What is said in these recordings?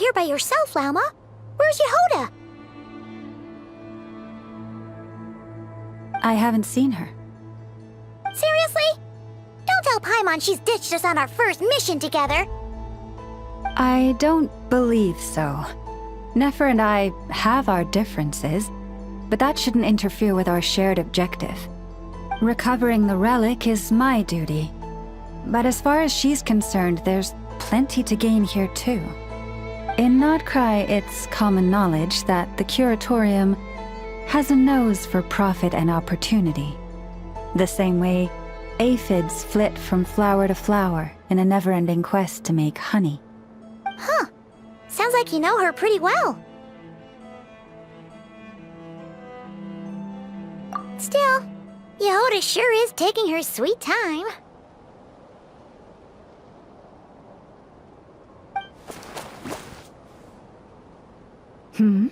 here by yourself, Lauma. Where's Yehoda? I haven't seen her. Seriously? Don't tell Paimon she's ditched us on our first mission together. I don't believe so. Nefer and I have our differences, but that shouldn't interfere with our shared objective. Recovering the relic is my duty. But as far as she's concerned, there's plenty to gain here too. In Nod-Krai, it's common knowledge that the Curatorium has a nose for profit and opportunity. The same way aphids flit from flower to flower in a never-ending quest to make honey. Huh. Sounds like you know her pretty well. Still, Yehoda sure is taking her sweet time. Hmm?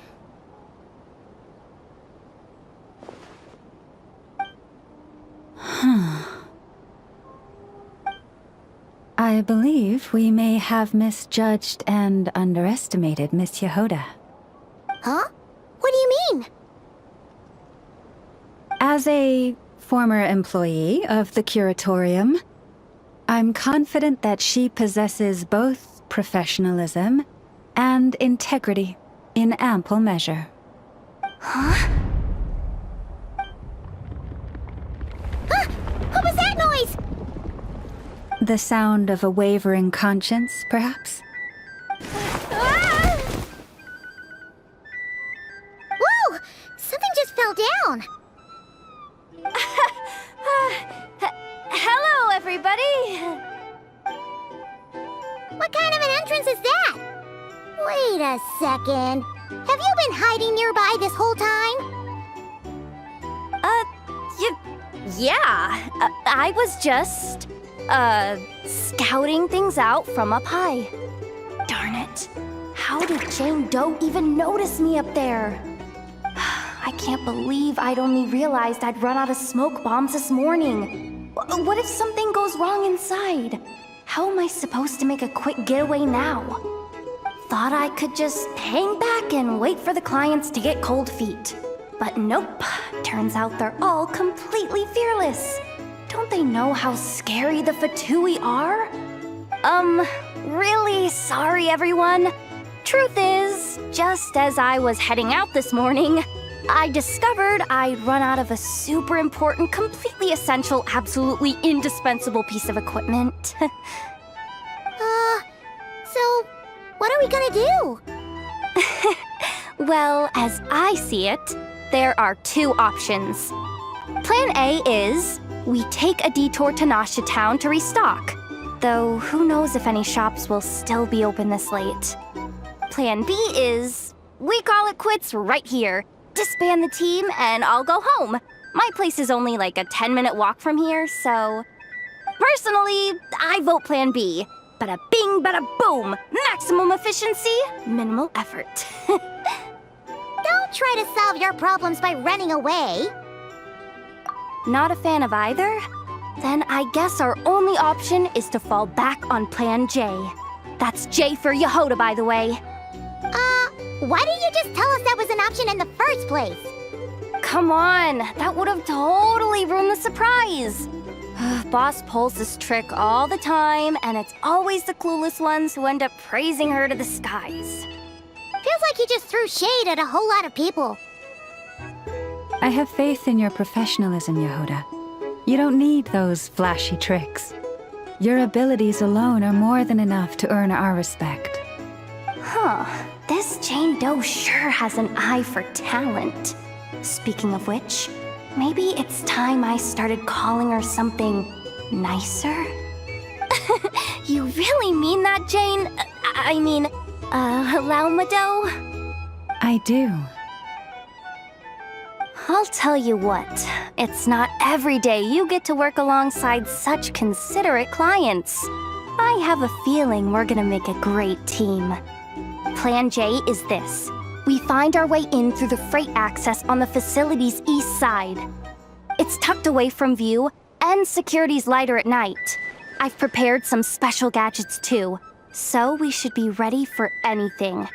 I believe we may have misjudged and underestimated Miss Yehoda. Huh? What do you mean? As a former employee of the Curatorium, I'm confident that she possesses both professionalism and integrity in ample measure. Huh? Ah! What was that noise? The sound of a wavering conscience, perhaps? Ah! Whoa! Something just fell down. Hello, everybody! What kind of an entrance is that? Wait a second. Have you been hiding nearby this whole time? Yeah. I was just, scouting things out from up high. Darn it. How did Jane Doe even notice me up there? I can't believe I'd only realized I'd run out of smoke bombs this morning. What if something goes wrong inside? How am I supposed to make a quick getaway now? Thought I could just hang back and wait for the clients to get cold feet. But nope, turns out they're all completely fearless. Don't they know how scary the Fatui are? Really sorry everyone. Truth is, just as I was heading out this morning, I discovered I'd run out of a super important, completely essential, absolutely indispensable piece of equipment. So, what are we gonna do? Well, as I see it, there are two options. Plan A is we take a detour to Nasha Town to restock, though who knows if any shops will still be open this late. Plan B is we call it quits right here, disband the team, and I'll go home. My place is only like a 10-minute walk from here, so... Personally, I vote Plan B. Bada bing, bada boom! Maximum efficiency, minimal effort. Don't try to solve your problems by running away. Not a fan of either? Then I guess our only option is to fall back on Plan J. That's J for Yehoda, by the way. Why didn't you just tell us that was an option in the first place? Come on, that would have totally ruined the surprise. Boss pulls this trick all the time, and it's always the clueless ones who end up praising her to the skies. Feels like you just threw shade at a whole lot of people. I have faith in your professionalism, Yehoda. You don't need those flashy tricks. Your abilities alone are more than enough to earn our respect. Huh, this Jane Doe sure has an eye for talent. Speaking of which, maybe it's time I started calling her something nicer? You really mean that, Jane? Lauma Doe? I do. I'll tell you what, it's not every day you get to work alongside such considerate clients. I have a feeling we're gonna make a great team. Plan J is this. We find our way in through the freight access on the facility's east side. It's tucked away from view, and security's lighter at night. I've prepared some special gadgets too. So we should be ready for anything.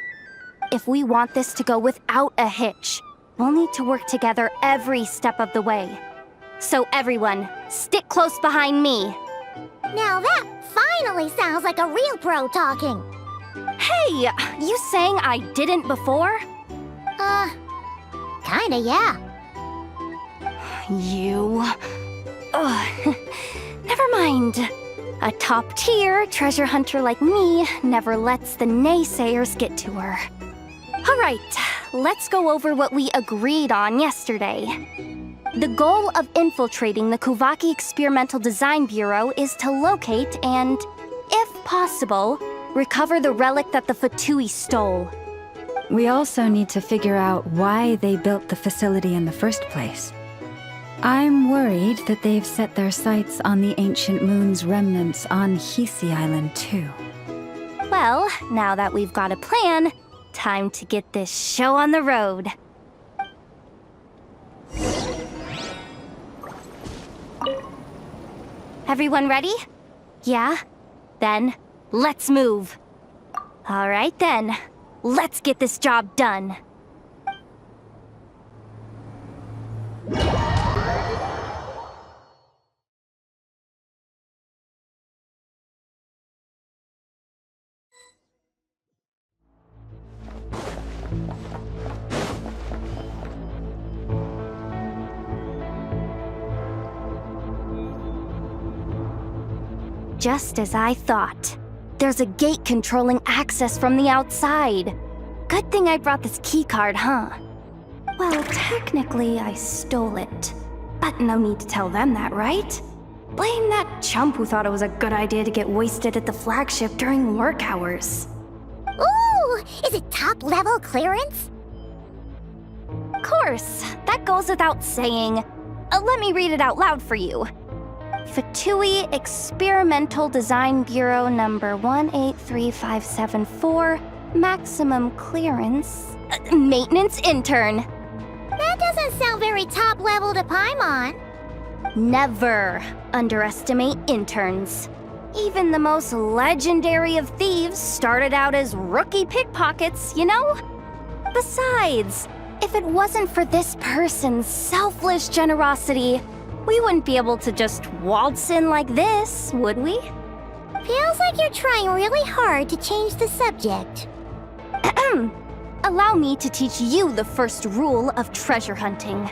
If we want this to go without a hitch, we'll need to work together every step of the way. So everyone, stick close behind me. Now that finally sounds like a real pro talking. Hey, you saying I didn't before? Kinda, yeah. You... Ugh. Never mind. A top-tier treasure hunter like me never lets the naysayers get to her. All right, let's go over what we agreed on yesterday. The goal of infiltrating the Kuuvahki Experimental Design Bureau is to locate and, if possible, recover the relic that the Fatui stole. We also need to figure out why they built the facility in the first place. I'm worried that they've set their sights on the Ancient Moon's remnants on Hisi Island, too. Well, now that we've got a plan, time to get this show on the road. Everyone ready? Yeah? Then, let's move. All right then, let's get this job done. Just as I thought. There's a gate controlling access from the outside. Good thing I brought this keycard, huh? Well, technically, I stole it. But no need to tell them that, right? Blame that chump who thought it was a good idea to get wasted at the flagship during work hours. Ooh, is it top-level clearance? Of course, that goes without saying. Let me read it out loud for you. Fatui Experimental Design Bureau number 183574, maximum clearance, maintenance intern. That doesn't sound very top-level to Paimon. Never underestimate interns. Even the most legendary of thieves started out as rookie pickpockets, you know? Besides, if it wasn't for this person's selfless generosity, we wouldn't be able to just waltz in like this, would we? Feels like you're trying really hard to change the subject. Allow me to teach you the first rule of treasure hunting.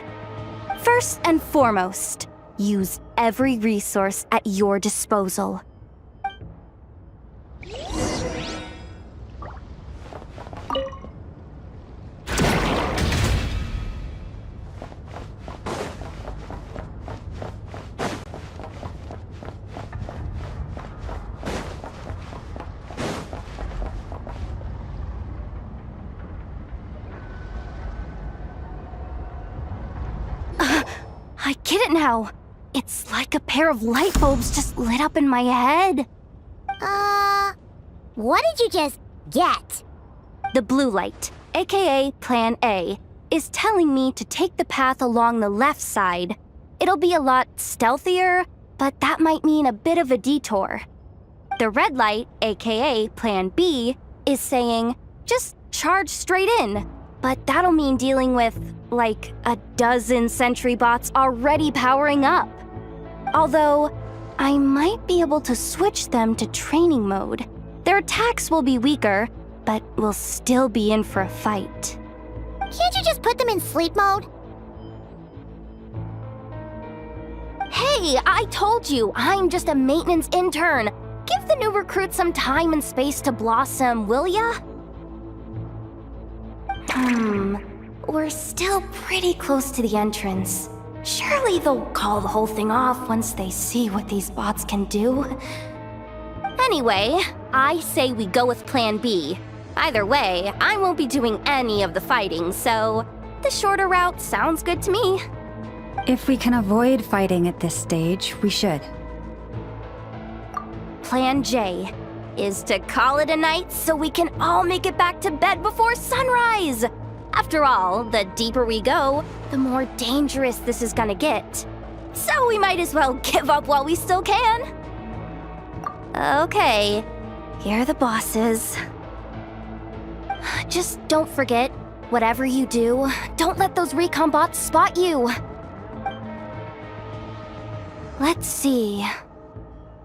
First and foremost, use every resource at your disposal. I get it now. It's like a pair of light bulbs just lit up in my head. What did you just get? The blue light, aka Plan A, is telling me to take the path along the left side. It'll be a lot stealthier, but that might mean a bit of a detour. The red light, aka Plan B, is saying, just charge straight in. But that'll mean dealing with, like, a dozen sentry bots already powering up. Although, I might be able to switch them to training mode. Their attacks will be weaker, but we'll still be in for a fight. Can't you just put them in sleep mode? Hey, I told you, I'm just a maintenance intern. Give the new recruits some time and space to blossom, will ya? We're still pretty close to the entrance. Surely they'll call the whole thing off once they see what these bots can do. Anyway, I say we go with Plan B. Either way, I won't be doing any of the fighting, so the shorter route sounds good to me. If we can avoid fighting at this stage, we should. Plan J is to call it a night so we can all make it back to bed before sunrise. After all, the deeper we go, the more dangerous this is gonna get. So we might as well give up while we still can. Okay, Here are the bosses. Just don't forget, whatever you do, don't let those recon bots spot you. Let's see.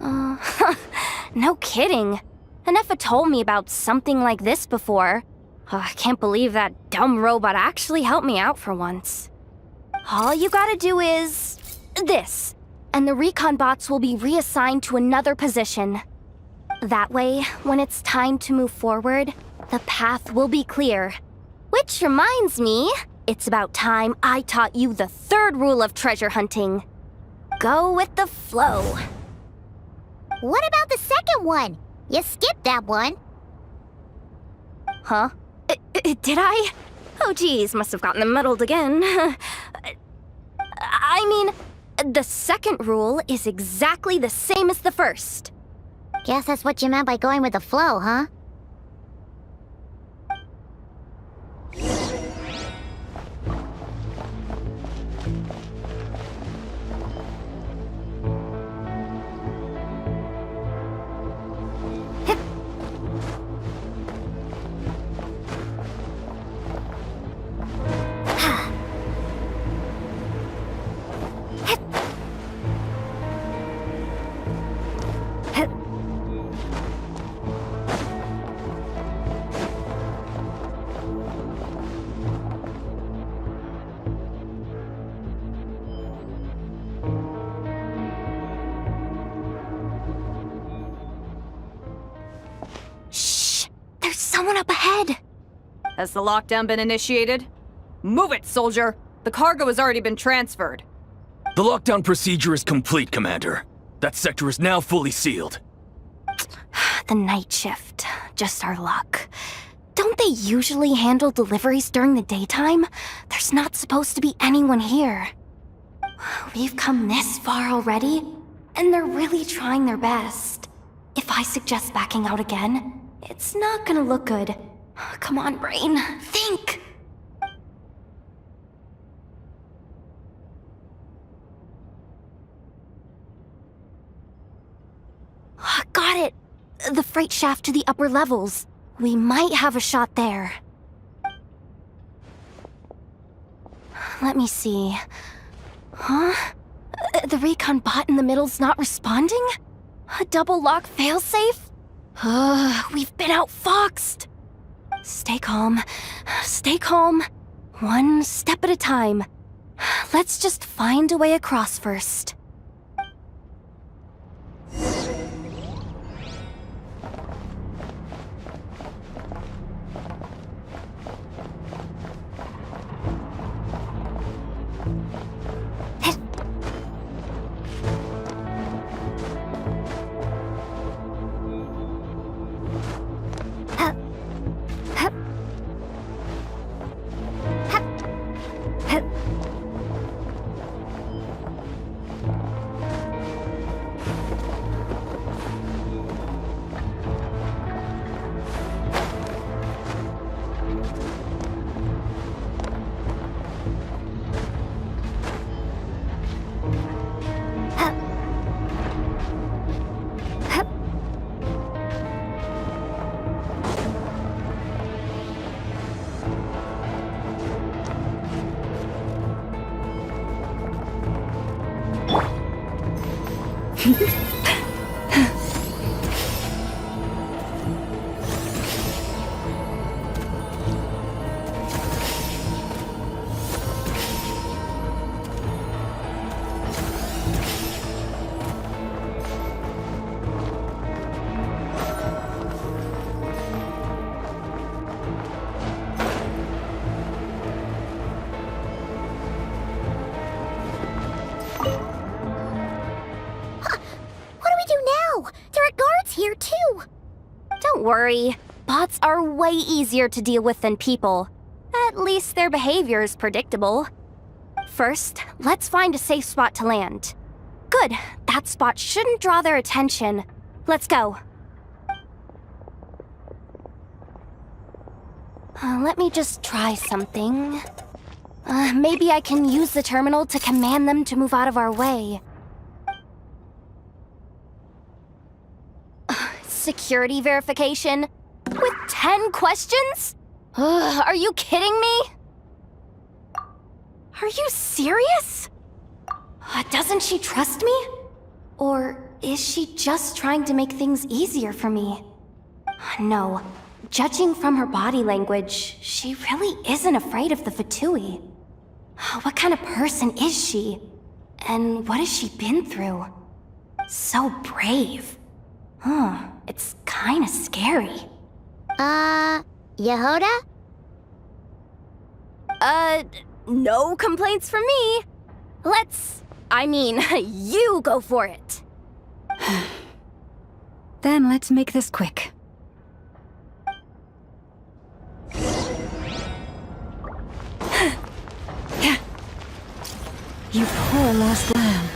No kidding. Nefa told me about something like this before. I can't believe that dumb robot actually helped me out for once. All you gotta do is this, and the recon bots will be reassigned to another position. That way, when it's time to move forward, the path will be clear. Which reminds me, it's about time I taught you the third rule of treasure hunting. Go with the flow. What about the second one? You skipped that one. Huh? Did I? Oh geez, must have gotten them muddled again. I mean, the second rule is exactly the same as the first. Guess that's what you meant by going with the flow, huh? Someone up ahead! Has the lockdown been initiated? Move it, soldier! The cargo has already been transferred. The lockdown procedure is complete, Commander. That sector is now fully sealed. The night shift. Just our luck. Don't they usually handle deliveries during the daytime? There's not supposed to be anyone here. We've come this far already, and they're really trying their best. If I suggest backing out again, it's not gonna look good. Come on, brain. Think! Got it! The freight shaft to the upper levels. We might have a shot there. Let me see. Huh? The recon bot in the middle's not responding? A double lock failsafe? We've been outfoxed! Stay calm. Stay calm. One step at a time. Let's just find a way across first. Here too. Don't worry. Bots are way easier to deal with than people. At least their behavior is predictable. First, let's find a safe spot to land. Good. That spot shouldn't draw their attention. Let's go. Let me just try something. Maybe I can use the terminal to command them to move out of our way. security verification? With 10 questions? Ugh, are you kidding me? Are you serious? Doesn't she trust me? Or is she just trying to make things easier for me? No. Judging from her body language, she really isn't afraid of the Fatui. What kind of person is she? And what has she been through? So brave. It's kinda scary. Yehoda? No complaints from me. You go for it. Then let's make this quick. You poor lost lamb.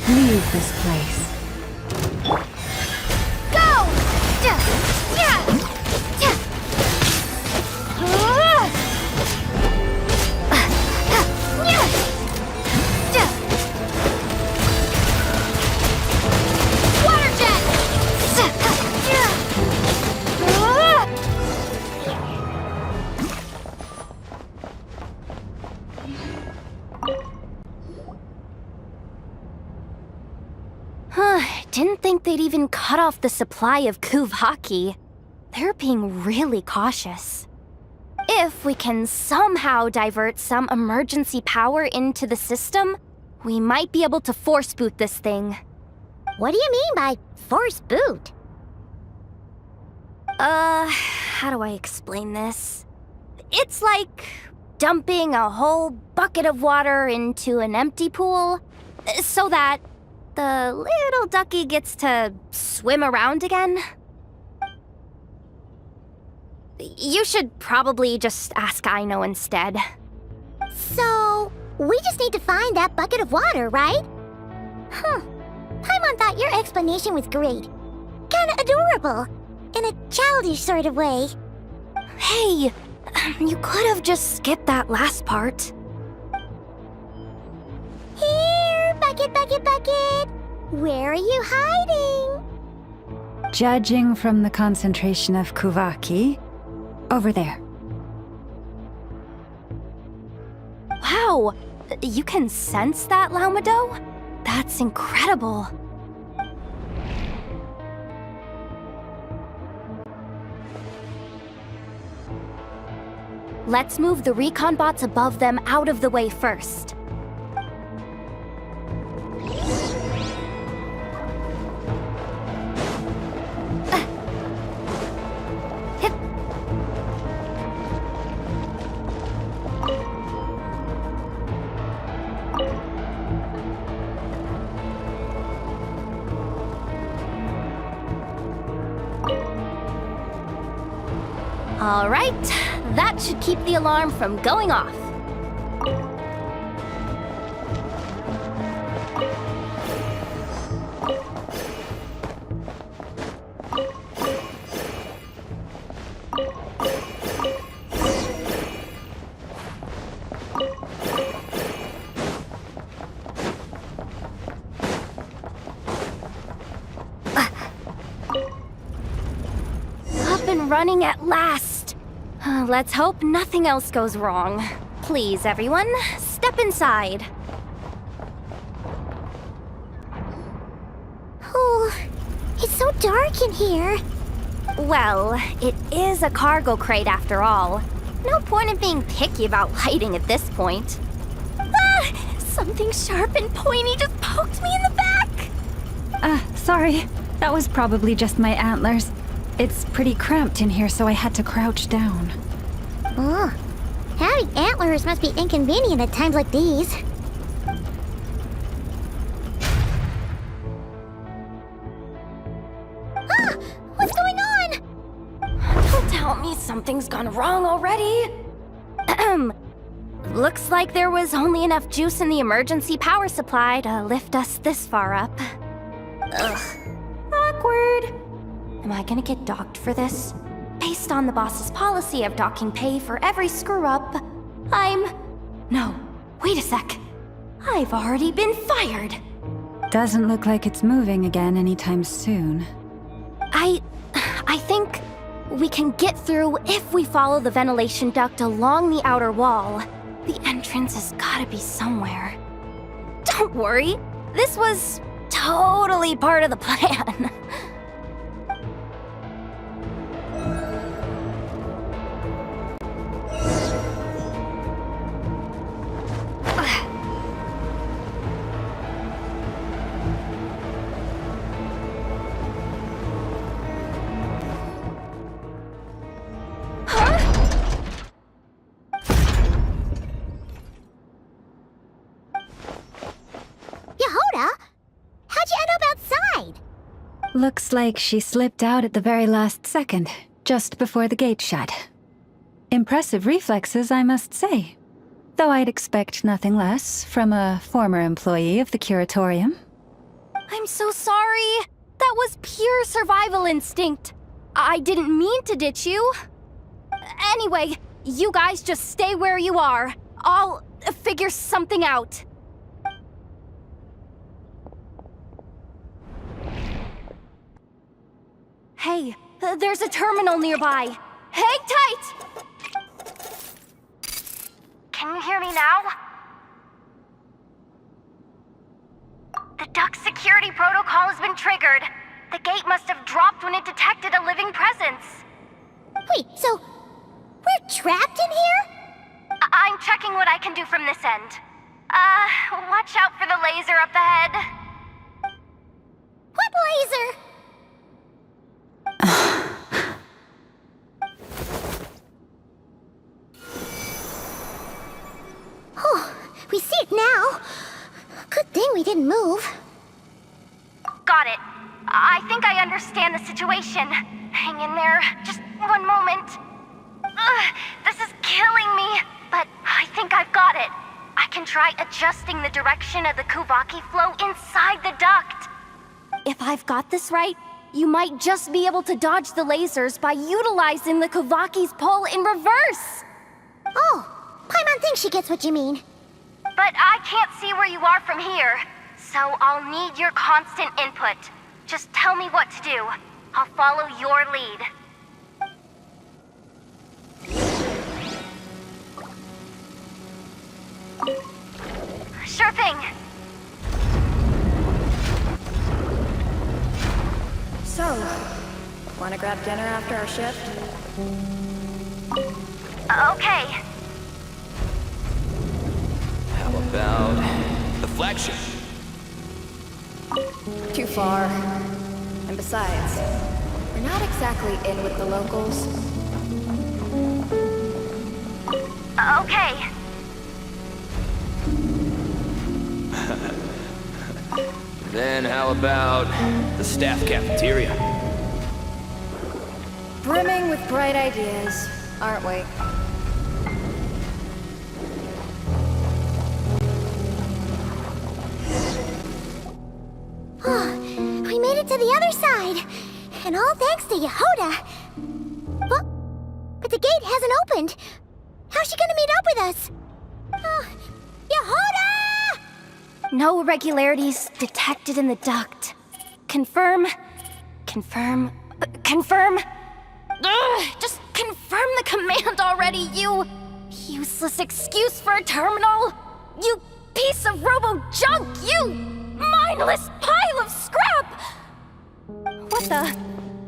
Leave this place. Go! Water jet! Didn't think they'd even cut off the supply of Kuuvahki. They're being really cautious. If we can somehow divert some emergency power into the system, we might be able to force boot this thing. What do you mean by force boot? How do I explain this? It's like dumping a whole bucket of water into an empty pool, so that the little ducky gets to swim around again. You should probably just ask Aino instead. So, we just need to find that bucket of water, right? Huh. Paimon thought your explanation was great. Kinda adorable. In a childish sort of way. Hey, you could have just skipped that last part. Here, bucket, bucket, bucket. Where are you hiding? Judging from the concentration of Kuuvahki, over there. Wow, you can sense that, Laumado? That's incredible. Let's move the recon bots above them out of the way first. All right, that should keep the alarm from going off. Up and running at last. Let's hope nothing else goes wrong. Please, everyone, step inside. Oh, it's so dark in here. Well, it is a cargo crate after all. No point in being picky about lighting at this point. Ah! Something sharp and pointy just poked me in the back! Sorry. That was probably just my antlers. It's pretty cramped in here, so I had to crouch down. Oh, having antlers must be inconvenient at times like these. Ah! What's going on? Don't tell me something's gone wrong already. Looks like there was only enough juice in the emergency power supply to lift us this far up. Ugh. Awkward. Am I gonna get docked for this? based on the boss's policy of docking pay for every screw-up, No, wait a sec. I've already been fired. Doesn't look like it's moving again anytime soon. I think we can get through if we follow the ventilation duct along the outer wall. The entrance has gotta be somewhere. Don't worry, this was totally part of the plan. Yehoda? How'd you end up outside? Looks like she slipped out at the very last second, just before the gate shut. Impressive reflexes, I must say. Though I'd expect nothing less from a former employee of the Curatorium. I'm so sorry. That was pure survival instinct. I didn't mean to ditch you. Anyway, you guys just stay where you are. I'll figure something out. Hey, there's a terminal nearby. Hang tight! Can you hear me now? The duct security protocol has been triggered. The gate must have dropped when it detected a living presence. Wait, so we're trapped in here? I'm checking what I can do from this end. Watch out for the laser up ahead. What laser? Oh, we see it now. Good thing we didn't move. Got it. I think I understand the situation. Hang in there. Just one moment. This is killing me, but I think I've got it. I can try adjusting the direction of the Kuuvahki flow inside the duct. If I've got this right, you might just be able to dodge the lasers by utilizing the Kuuvahki's pull in reverse. Oh, Paimon thinks she gets what you mean. But I can't see where you are from here, so I'll need your constant input. Just tell me what to do. I'll follow your lead. Sure thing. So, wanna grab dinner after our shift? Okay. How about the flagship? Too far. And besides, we're not exactly in with the locals. Okay. Then how about the staff cafeteria? Brimming with bright ideas, aren't we? We made it to the other side. And all thanks to Yehoda. But the gate hasn't opened. How's she gonna meet up with us? Yehoda! No irregularities detected in the duct. Confirm. Confirm. Confirm. Just confirm the command already, you useless excuse for a terminal. You piece of robo-junk, you mindless pile of scrap! What the?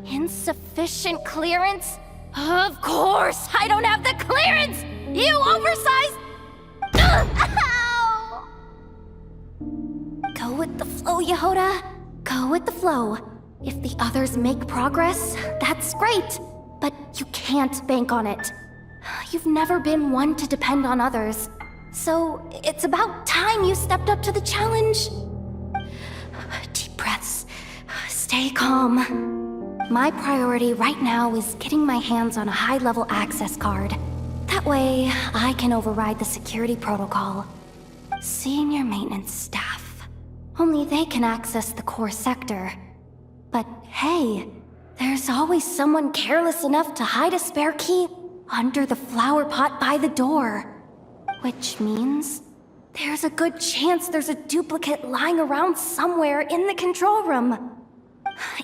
Insufficient clearance? Of course I don't have the clearance! You oversized... Ow! Go with the flow, Yehoda. Go with the flow. If the others make progress, that's great. But you can't bank on it. You've never been one to depend on others. So it's about time you stepped up to the challenge. Deep breaths. Stay calm. My priority right now is getting my hands on a high-level access card. That way, I can override the security protocol. Senior maintenance staff. Only they can access the core sector. But hey, There's always someone careless enough to hide a spare key under the flower pot by the door. Which means there's a good chance there's a duplicate lying around somewhere in the control room.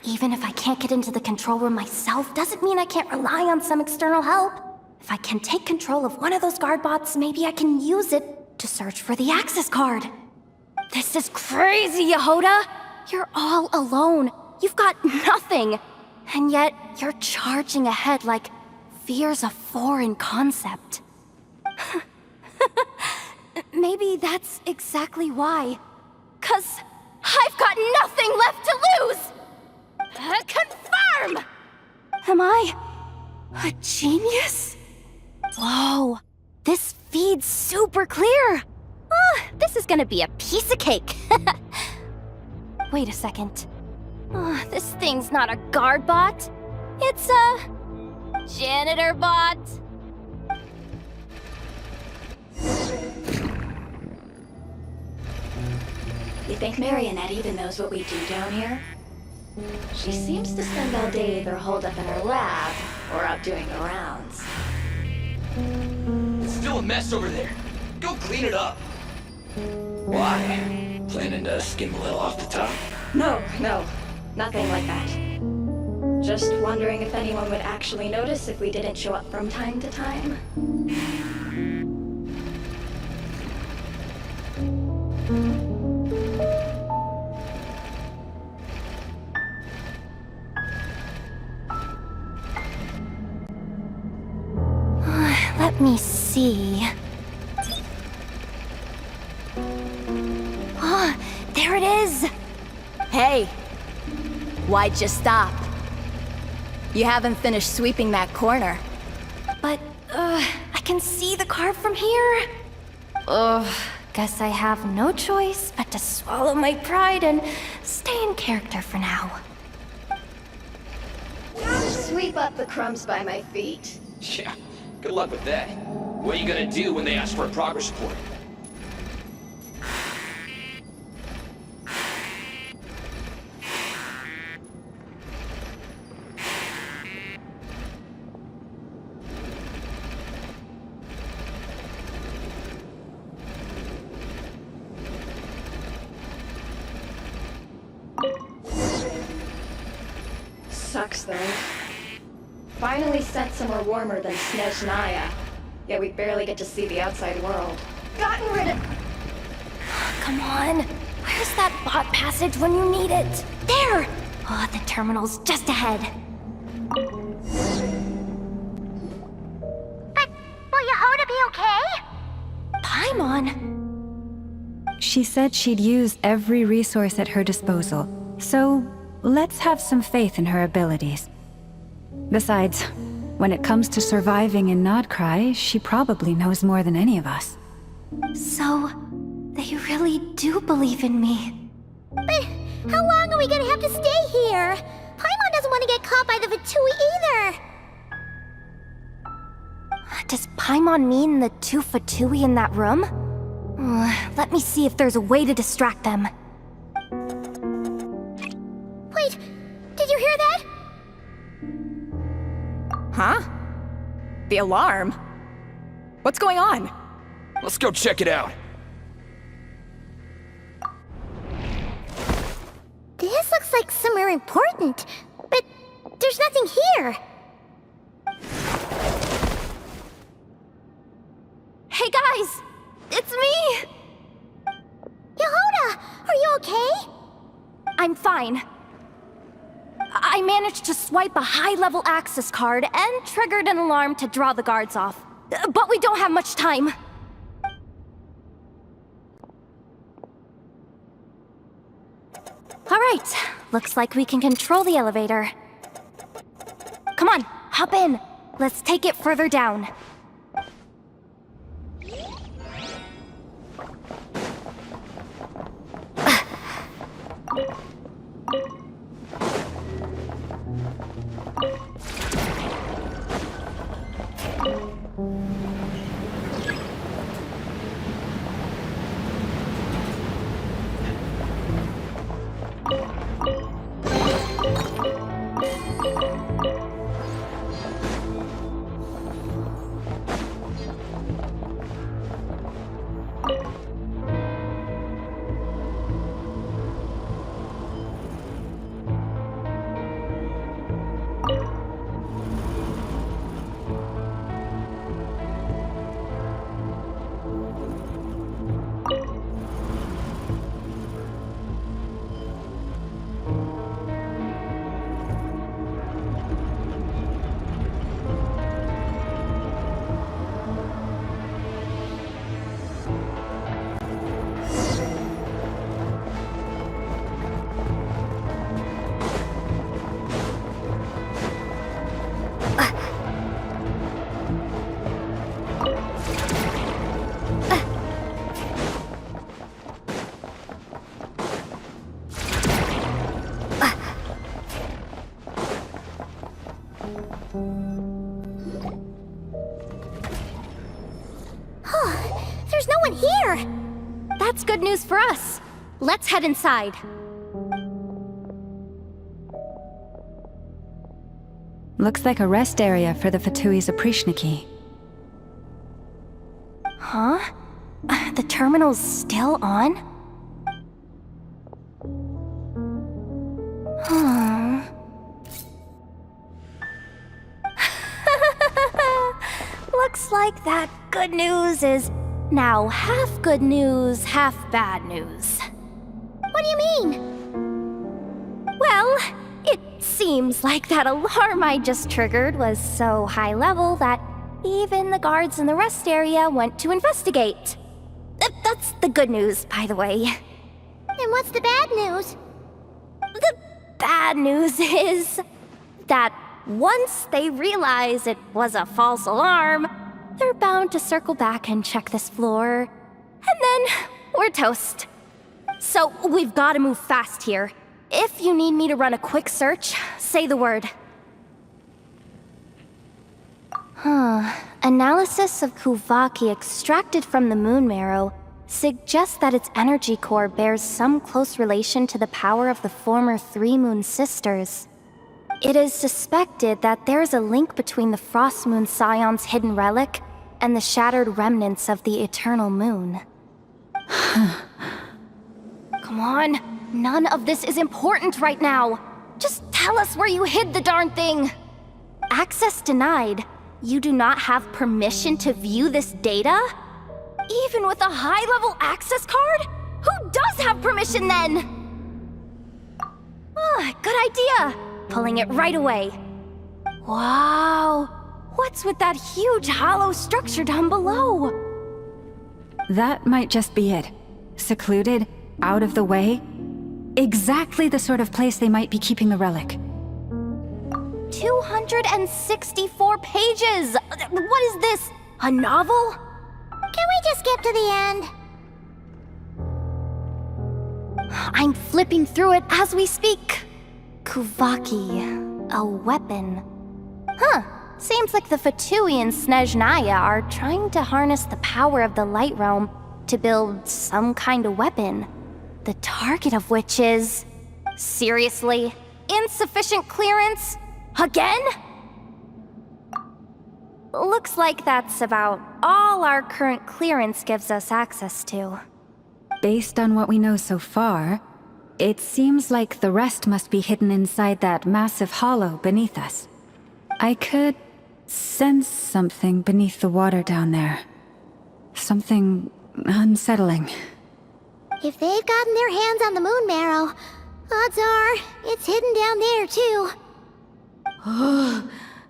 Even if I can't get into the control room myself, doesn't mean I can't rely on some external help. If I can take control of one of those guard bots, maybe I can use it to search for the access card. This is crazy, Yehoda! You're all alone. You've got nothing. And yet, you're charging ahead like fear's a foreign concept. Maybe that's exactly why. 'Cause I've got nothing left to lose! Confirm! Am I a genius? Whoa, this feed's super clear. Oh, this is gonna be a piece of cake. Wait a second. Oh, this thing's not a guard bot. It's a janitor bot. You think Marionette even knows what we do down here? She seems to spend all day either holed up in her lab or out doing the rounds. It's still a mess over there. Go clean it up. Why? Planning to skim a little off the top? No, nothing like that. Just wondering if anyone would actually notice if we didn't show up from time to time. Let me see. Oh, there it is! Hey! Why'd you stop? You haven't finished sweeping that corner. But, I can see the card from here. Guess I have no choice but to swallow my pride and stay in character for now. Sweep up the crumbs by my feet. Yeah, good luck with that. What are you gonna do when they ask for a progress report? Sucks though. Finally sent somewhere warmer than Snezhnaya. Yet we barely get to see the outside world. Gotten rid of... Come on. Where's that bot passage when you need it? There! Oh, the terminal's just ahead. But will Yehoda be okay? Paimon? She said she'd use every resource at her disposal, so let's have some faith in her abilities. Besides, when it comes to surviving in Nod-Krai, she probably knows more than any of us. So, they really do believe in me. But how long are we gonna have to stay here? Paimon doesn't want to get caught by the Fatui either. Does Paimon mean the two Fatui in that room? Let me see if there's a way to distract them. Wait, did you hear that? Huh? The alarm? What's going on? Let's go check it out. This looks like somewhere important, but there's nothing here. Hey guys! It's me! Yehoda, are you okay? I'm fine. I managed to swipe a high-level access card and triggered an alarm to draw the guards off. But we don't have much time. All right, looks like we can control the elevator. Come on, hop in. Let's take it further down. That's good news for us. Let's head inside. Looks like a rest area for the Fatui's Oprishniki. Huh? The terminal's still on? Huh. Looks like that good news is now half good news, half bad news. What do you mean? Well, it seems like that alarm I just triggered was so high level that even the guards in the rest area went to investigate. That's the good news, by the way. And what's the bad news? The bad news is that once they realize it was a false alarm, they're bound to circle back and check this floor. And then we're toast. So we've got to move fast here. If you need me to run a quick search, say the word. Analysis of Kuuvahki extracted from the moon marrow suggests that its energy core bears some close relation to the power of the former Three Moon Sisters. It is suspected that there is a link between the Frost Moon Scion's hidden relic and the shattered remnants of the Eternal Moon. Come on, none of this is important right now. Just tell us where you hid the darn thing. Access denied. You do not have permission to view this data? Even with a high-level access card? Who does have permission then? Good idea. Pulling it right away. Wow. What's with that huge hollow structure down below? That might just be it. Secluded, out of the way. Exactly the sort of place they might be keeping the relic. 264 pages! What is this? A novel? Can we just skip to the end? I'm flipping through it as we speak. Kuuvahki, a weapon. Seems like the Fatui and Snezhnaya are trying to harness the power of the Light Realm to build some kind of weapon. The target of which is... Seriously? Insufficient clearance? Again? Looks like that's about all our current clearance gives us access to. Based on what we know so far, it seems like the rest must be hidden inside that massive hollow beneath us. I could sense something beneath the water down there. Something unsettling. If they've gotten their hands on the moon marrow, odds are it's hidden down there too.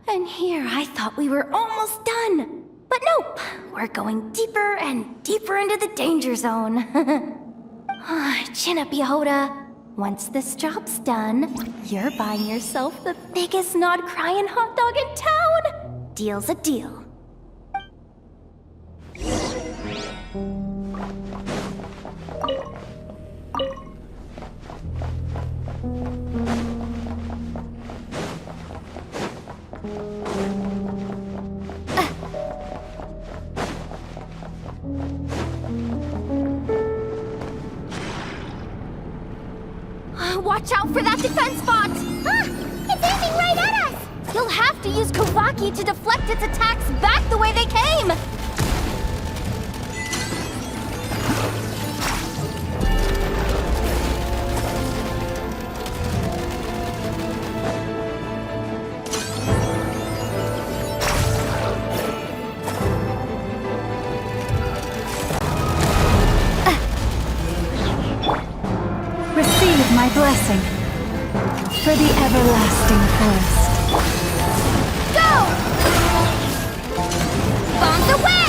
And here I thought we were almost done. But nope, we're going deeper and deeper into the danger zone. Chin up, Yehoda. Once this job's done, you're buying yourself the biggest Nod-Krai hot dog in town. Deal's a deal. Watch out for that defense bot! It's aiming right at us! You'll have to use Kuuvahki to deflect its attacks back the way they came! Receive my blessing for the everlasting forest. Go! Bombs away!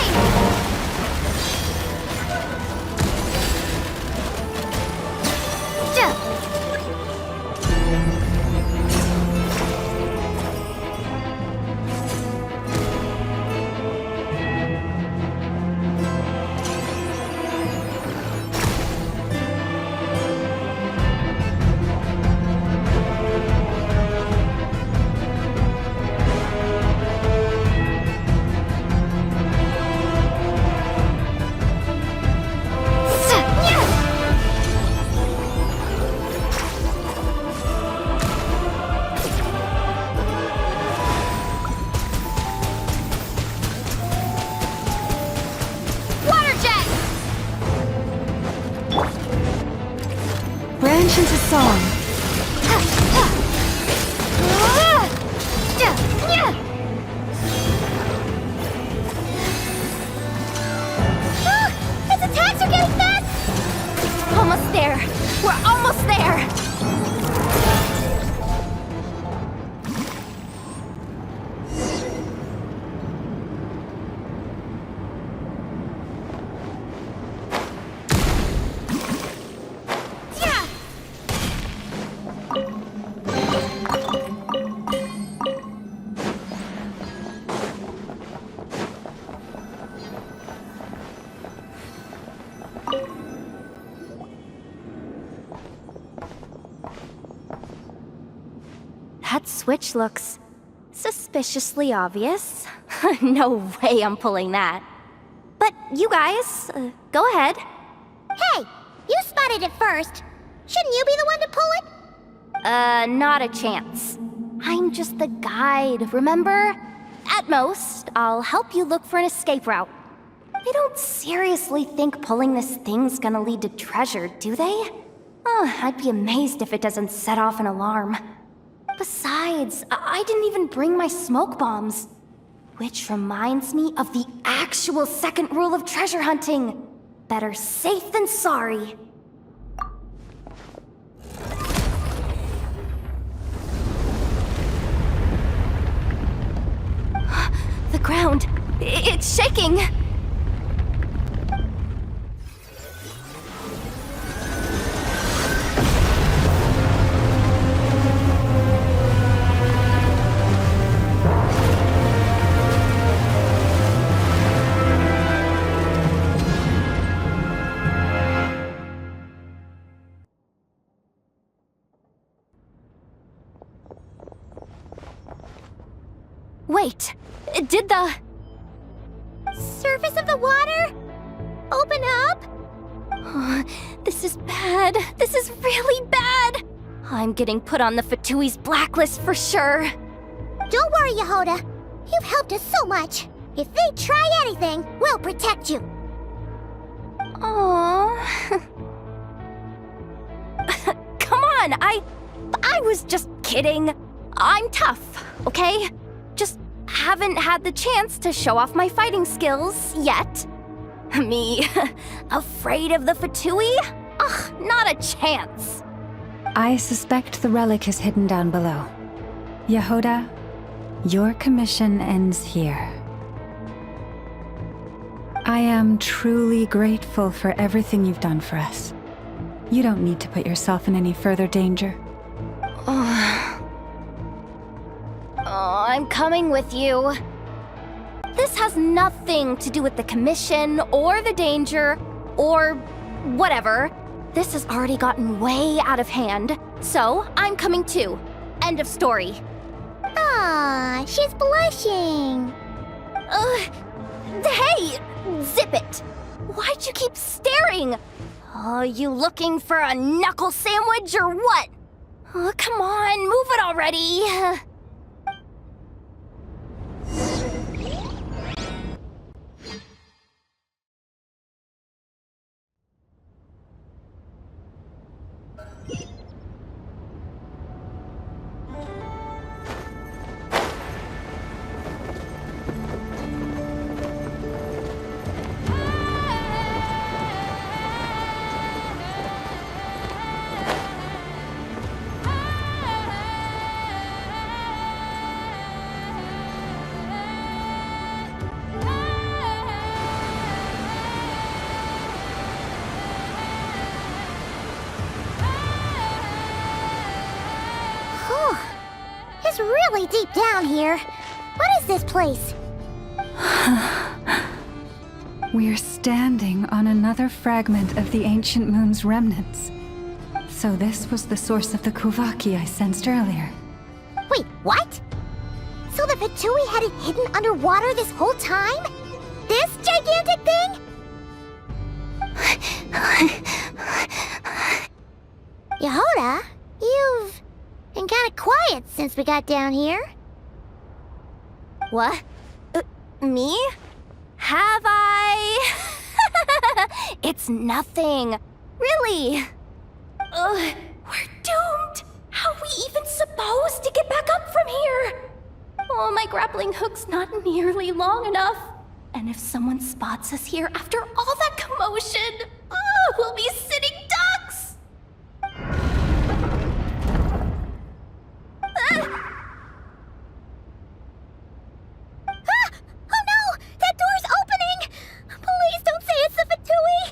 burst into song. Its attacks are getting fast! Almost there. We're almost there. That switch looks suspiciously obvious. No way I'm pulling that. But you guys, go ahead. Hey, you spotted it first. Shouldn't you be the one to pull it? Not a chance. I'm just the guide, remember? At most, I'll help you look for an escape route. They don't seriously think pulling this thing's gonna lead to treasure, do they? I'd be amazed if it doesn't set off an alarm. Besides, I didn't even bring my smoke bombs. Which reminds me of the actual second rule of treasure hunting. Better safe than sorry. The ground, it's shaking. Wait, did the Surface of the water? Open up? This is bad. This is really bad. I'm getting put on the Fatui's blacklist for sure. Don't worry, Yehoda. You've helped us so much. If they try anything, we'll protect you. Aww. Come on, I was just kidding. I'm tough, okay? Just haven't had the chance to show off my fighting skills yet. Me, afraid of the Fatui? Ugh, not a chance. I suspect the relic is hidden down below. Yehoda, your commission ends here. I am truly grateful for everything you've done for us. You don't need to put yourself in any further danger. I'm coming with you. This has nothing to do with the commission or the danger or whatever. This has already gotten way out of hand, so I'm coming too. End of story. Ah, she's blushing. Hey, zip it. Why'd you keep staring? Oh, you looking for a knuckle sandwich or what? Oh, come on, move it already. It's really deep down here. What is this place? We're standing on another fragment of the ancient moon's remnants. So this was the source of the Kuuvahki I sensed earlier. Wait, what? So the Fatui had it hidden underwater this whole time? This gigantic thing? Yehoda, you've been kind of quiet since we got down here. What? Me? Have I? It's nothing. Really. Where close to get back up from here. Oh, my grappling hook's not nearly long enough. And if someone spots us here after all that commotion, we'll be sitting ducks! Oh no! That door's opening! Please don't say it's the Fatui!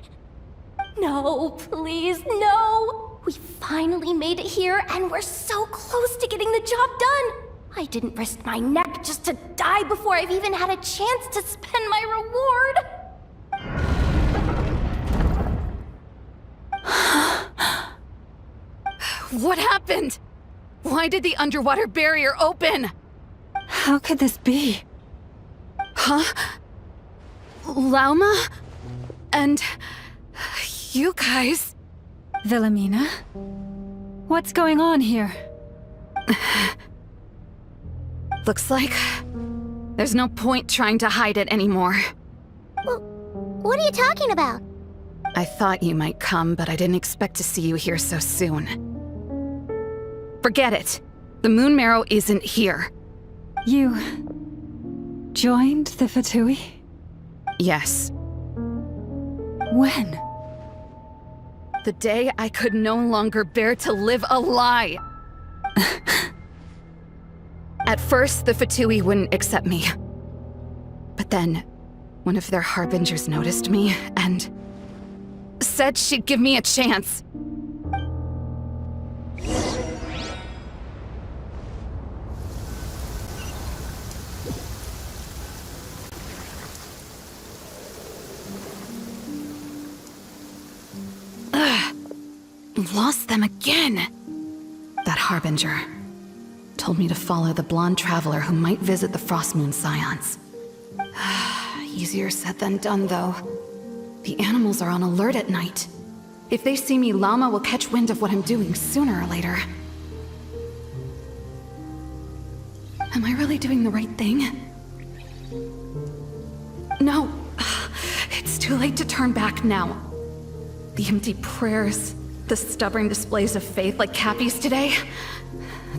No, please, no! We finally made it here, and we're so close to getting the job done! I didn't risk my neck just to die before I've even had a chance to spend my reward! What happened? Why did the underwater barrier open? How could this be? Huh? Lauma? And... you guys... Wilhelmina? What's going on here? Looks like... there's no point trying to hide it anymore. Well, what are you talking about? I thought you might come, but I didn't expect to see you here so soon. Forget it. The Moon Marrow isn't here. You... joined the Fatui? Yes. When? The day I could no longer bear to live a lie. At first, the Fatui wouldn't accept me. But then, one of their harbingers noticed me and said she'd give me a chance. Lost them again. That harbinger told me to follow the blonde traveler who might visit the Frostmoon Scions. Easier said than done, though. The animals are on alert at night. If they see me, Lauma will catch wind of what I'm doing sooner or later. Am I really doing the right thing? No. It's too late to turn back now. The empty prayers, the stubborn displays of faith like Cappy's today.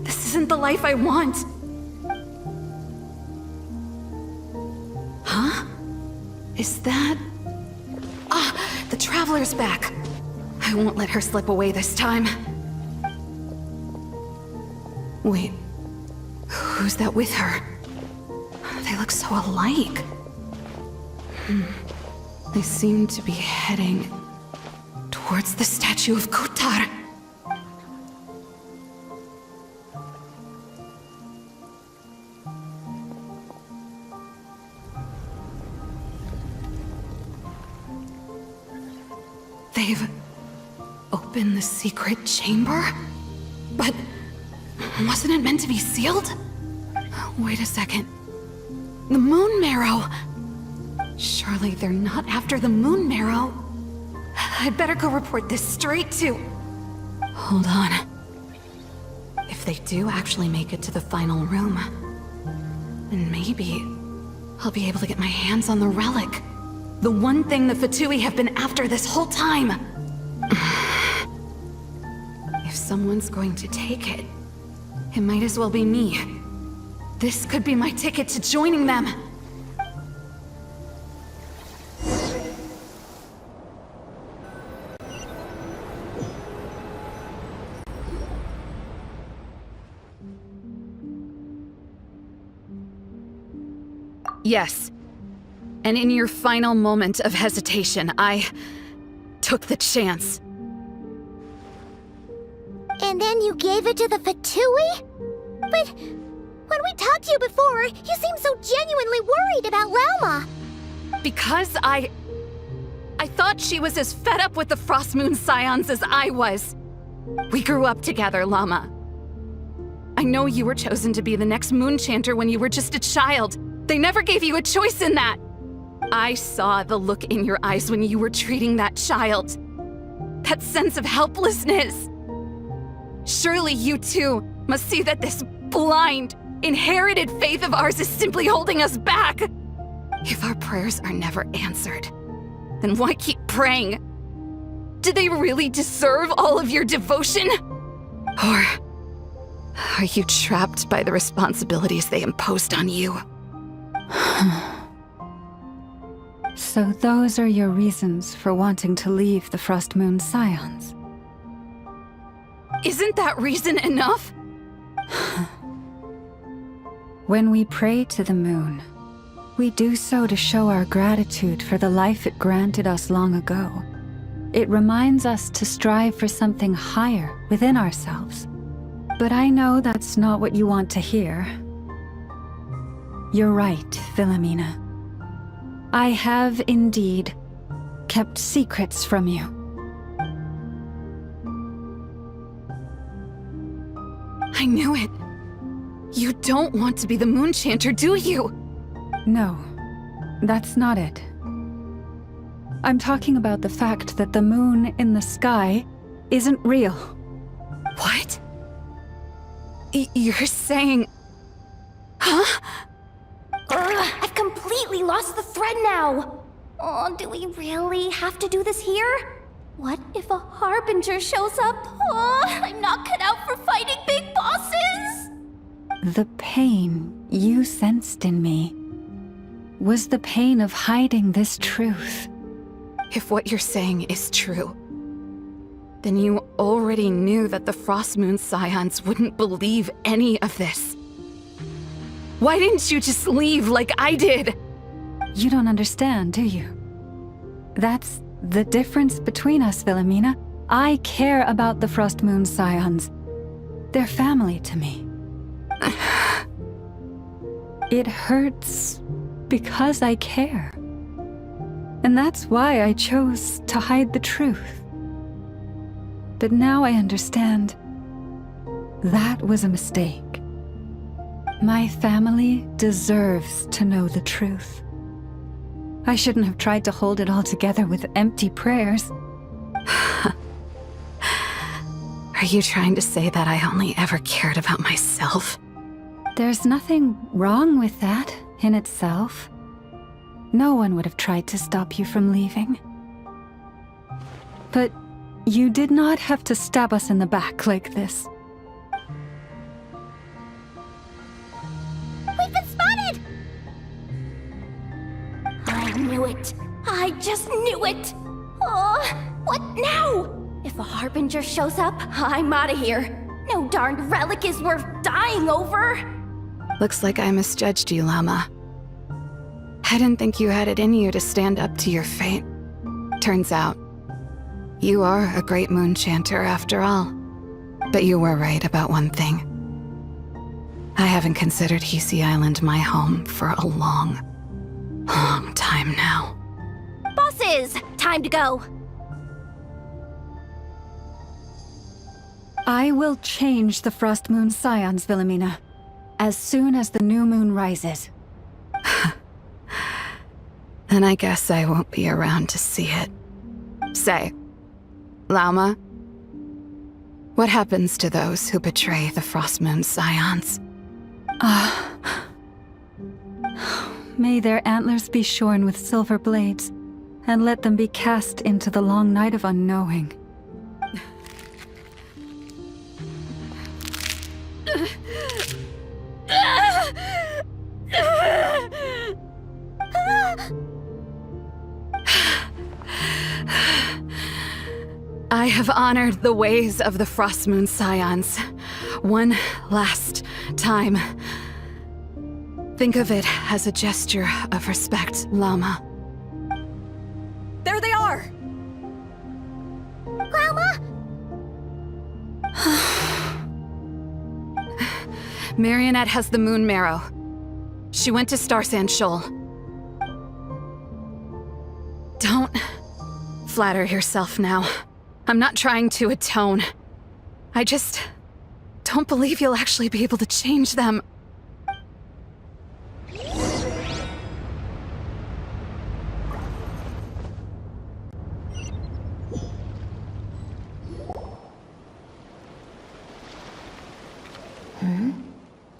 This isn't the life I want. Huh? Is that... the Traveler's back. I won't let her slip away this time. Wait, who's that with her? They look so alike. They seem to be heading towards the statue of Kotar. They've opened the secret chamber? But wasn't it meant to be sealed? Wait a second. The Moon Marrow! Surely they're not after the Moon Marrow. I'd better go report this straight to... Hold on. If they do actually make it to the final room, then maybe I'll be able to get my hands on the relic. The one thing the Fatui have been after this whole time. If someone's going to take it, it might as well be me. This could be my ticket to joining them. Yes. And in your final moment of hesitation, I took the chance. And then you gave it to the Fatui? But when we talked to you before, you seemed so genuinely worried about Lauma. Because I thought she was as fed up with the Frostmoon Scions as I was. We grew up together, Lauma. I know you were chosen to be the next Moon Chanter when you were just a child. They never gave you a choice in that. I saw the look in your eyes when you were treating that child. That sense of helplessness. Surely you too must see that this blind, inherited faith of ours is simply holding us back. If our prayers are never answered, then why keep praying? Do they really deserve all of your devotion? Or Are you trapped by the responsibilities they imposed on you? So those are your reasons for wanting to leave the Frost Moon Scions? Isn't that reason enough? When we pray to the moon, we do so to show our gratitude for the life it granted us long ago. It reminds us to strive for something higher within ourselves. But I know that's not what you want to hear. You're right, Philomena. I have indeed kept secrets from you. I knew it. You don't want to be the Moon Chanter, do you? No, that's not it. I'm talking about the fact that the moon in the sky isn't real. What? You're saying... Huh? I've completely lost the thread now. Oh, do we really have to do this here? What if a Harbinger shows up? Oh, I'm not cut out for fighting big bosses! The pain you sensed in me was the pain of hiding this truth. If what you're saying is true, then you already knew that the Frost Moon Scions wouldn't believe any of this. Why didn't you just leave like I did? You don't understand, do you? That's the difference between us, Philomena. I care about the Frost Moon Scions. They're family to me. It hurts because I care. And that's why I chose to hide the truth. But now I understand that was a mistake. My family deserves to know the truth. I shouldn't have tried to hold it all together with empty prayers. Are you trying to say that I only ever cared about myself? There's nothing wrong with that in itself. No one would have tried to stop you from leaving. But you did not have to stab us in the back like this. We've been spotted! I knew it. I just knew it. Oh, what now? If a Harbinger shows up, I'm out of here. No darned relic is worth dying over. Looks like I misjudged you, Llama. I didn't think you had it in you to stand up to your fate. Turns out, you are a great Moon Chanter after all. But you were right about one thing. I haven't considered Hisi Island my home for a long time now. Bosses, time to go. I will change the Frost Moon Scions, Philomena, as soon as the new moon rises. Then I guess I won't be around to see it. Say, Llama, what happens to those who betray the Frost Moon Scions? May their antlers be shorn with silver blades, and let them be cast into the long night of unknowing. I have honored the ways of the Frost Moon Scions one last time. Think of it as a gesture of respect, Llama. There they are! Grandma? Marionette has the Moon Marrow. She went to Star Sand Shoal. Don't flatter yourself now. I'm not trying to atone. I just don't believe you'll actually be able to change them.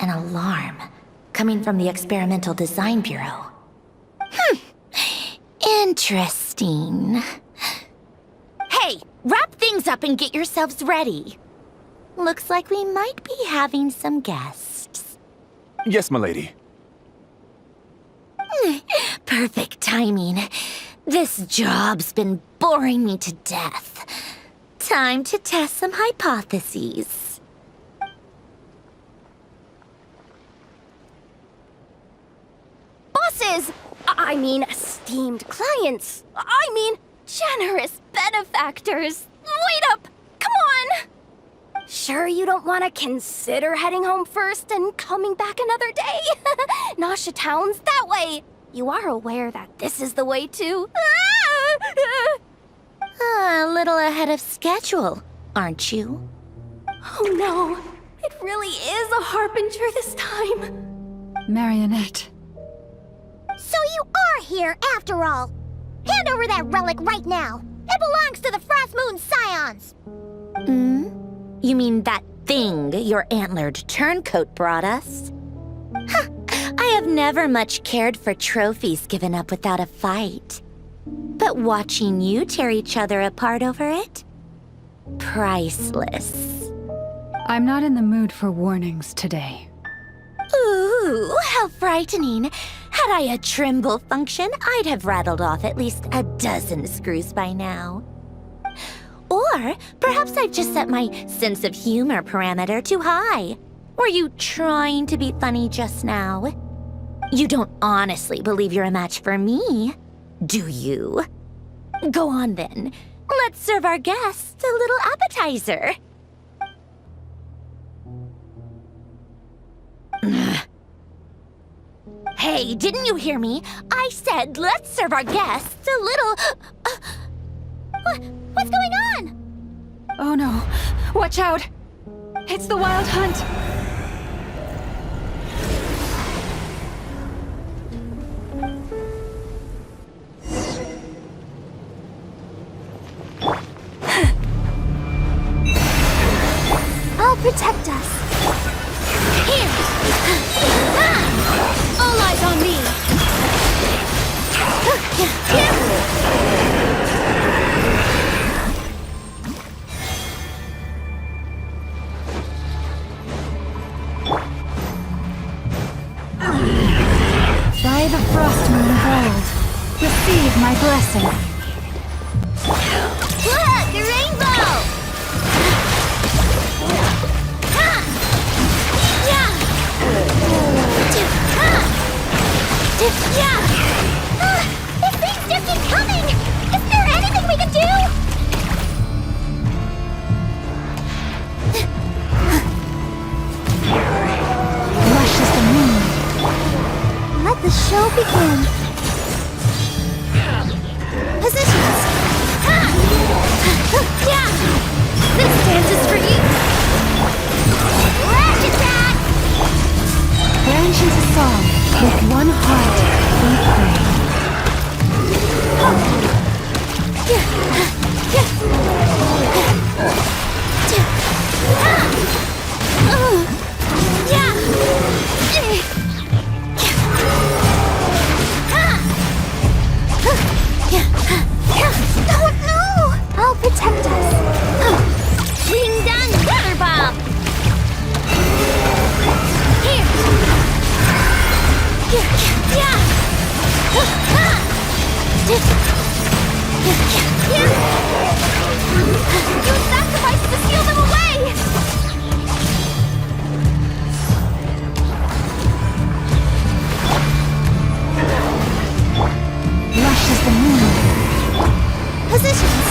An alarm coming from the Experimental Design Bureau. Interesting. Hey, wrap things up and get yourselves ready. Looks like we might be having some guests. Yes, milady. Perfect timing. This job's been boring me to death. Time to test some hypotheses. Bosses! I mean, esteemed clients. I mean, generous benefactors. Wait up! Come on! Sure you don't want to consider heading home first and coming back another day? Nasha Town's that way. You are aware that this is the way too. A little ahead of schedule, aren't you? Oh no, it really is a harbinger this time. Marionette. So you are here after all. Hand over that relic right now. It belongs to the Frost Moon Scions. You mean that thing your antlered turncoat brought us? I have never much cared for trophies given up without a fight. But watching you tear each other apart over it? Priceless. I'm not in the mood for warnings today. Ooh, how frightening. Had I a Trimble function, I'd have rattled off at least a dozen screws by now. Or perhaps I've just set my sense of humor parameter too high. Were you trying to be funny just now? You don't honestly believe you're a match for me, do you? Go on then. Let's serve our guests a little appetizer. Hey, didn't you hear me? I said let's serve our guests a little... What's going on? Oh no. Watch out! It's the Wild Hunt! I'll protect us. Here! All eyes on me! By the Frost Moon of old, receive my blessing. Look, a rainbow! These things just keep coming! Is there anything we can do? Lush as the moon. Let the show begin. Positions! This dance is for you! Lash attack! Branch into song, with one heart, we pray. I'll protect us. Ring down weather bomb. Here. Use sacrifice to seal them away. Lush as the moon. Positions.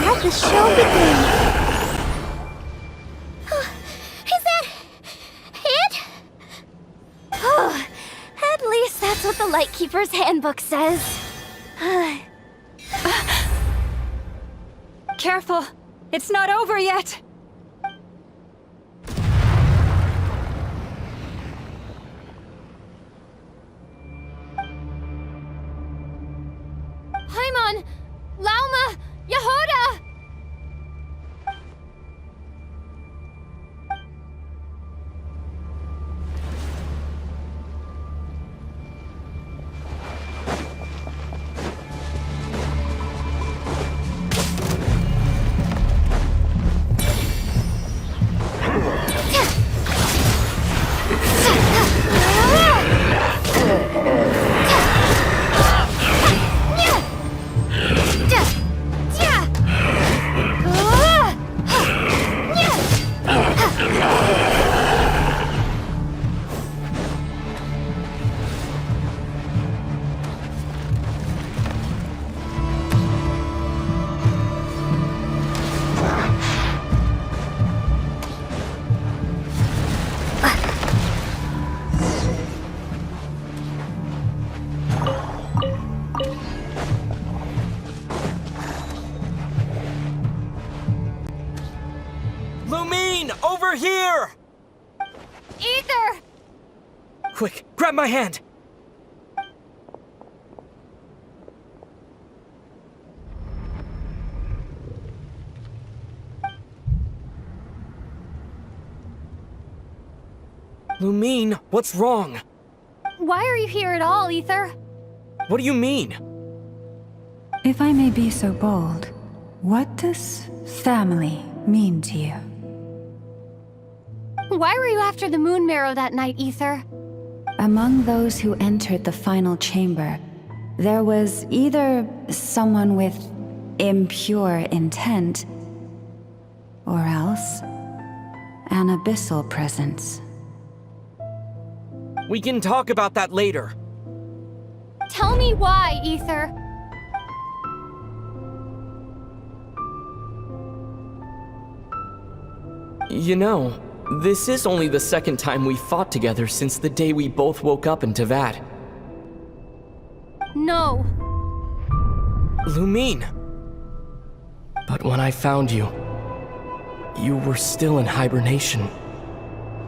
Let the show begin. Is that it? At least that's what the Lightkeeper's Handbook says. Careful! It's not over yet! Paimon! Lauma! Yehoda! Lumine, over here! Ether! Quick, grab my hand! Lumine, what's wrong? Why are you here at all, Ether? What do you mean? If I may be so bold, what does family mean to you? Why were you after the Moon Marrow that night, Ether? Among those who entered the final chamber, there was either someone with impure intent, or else an abyssal presence. We can talk about that later. Tell me why, Ether. You know, this is only the second time we fought together since the day we both woke up in Teyvat. No. Lumine. But when I found you, you were still in hibernation.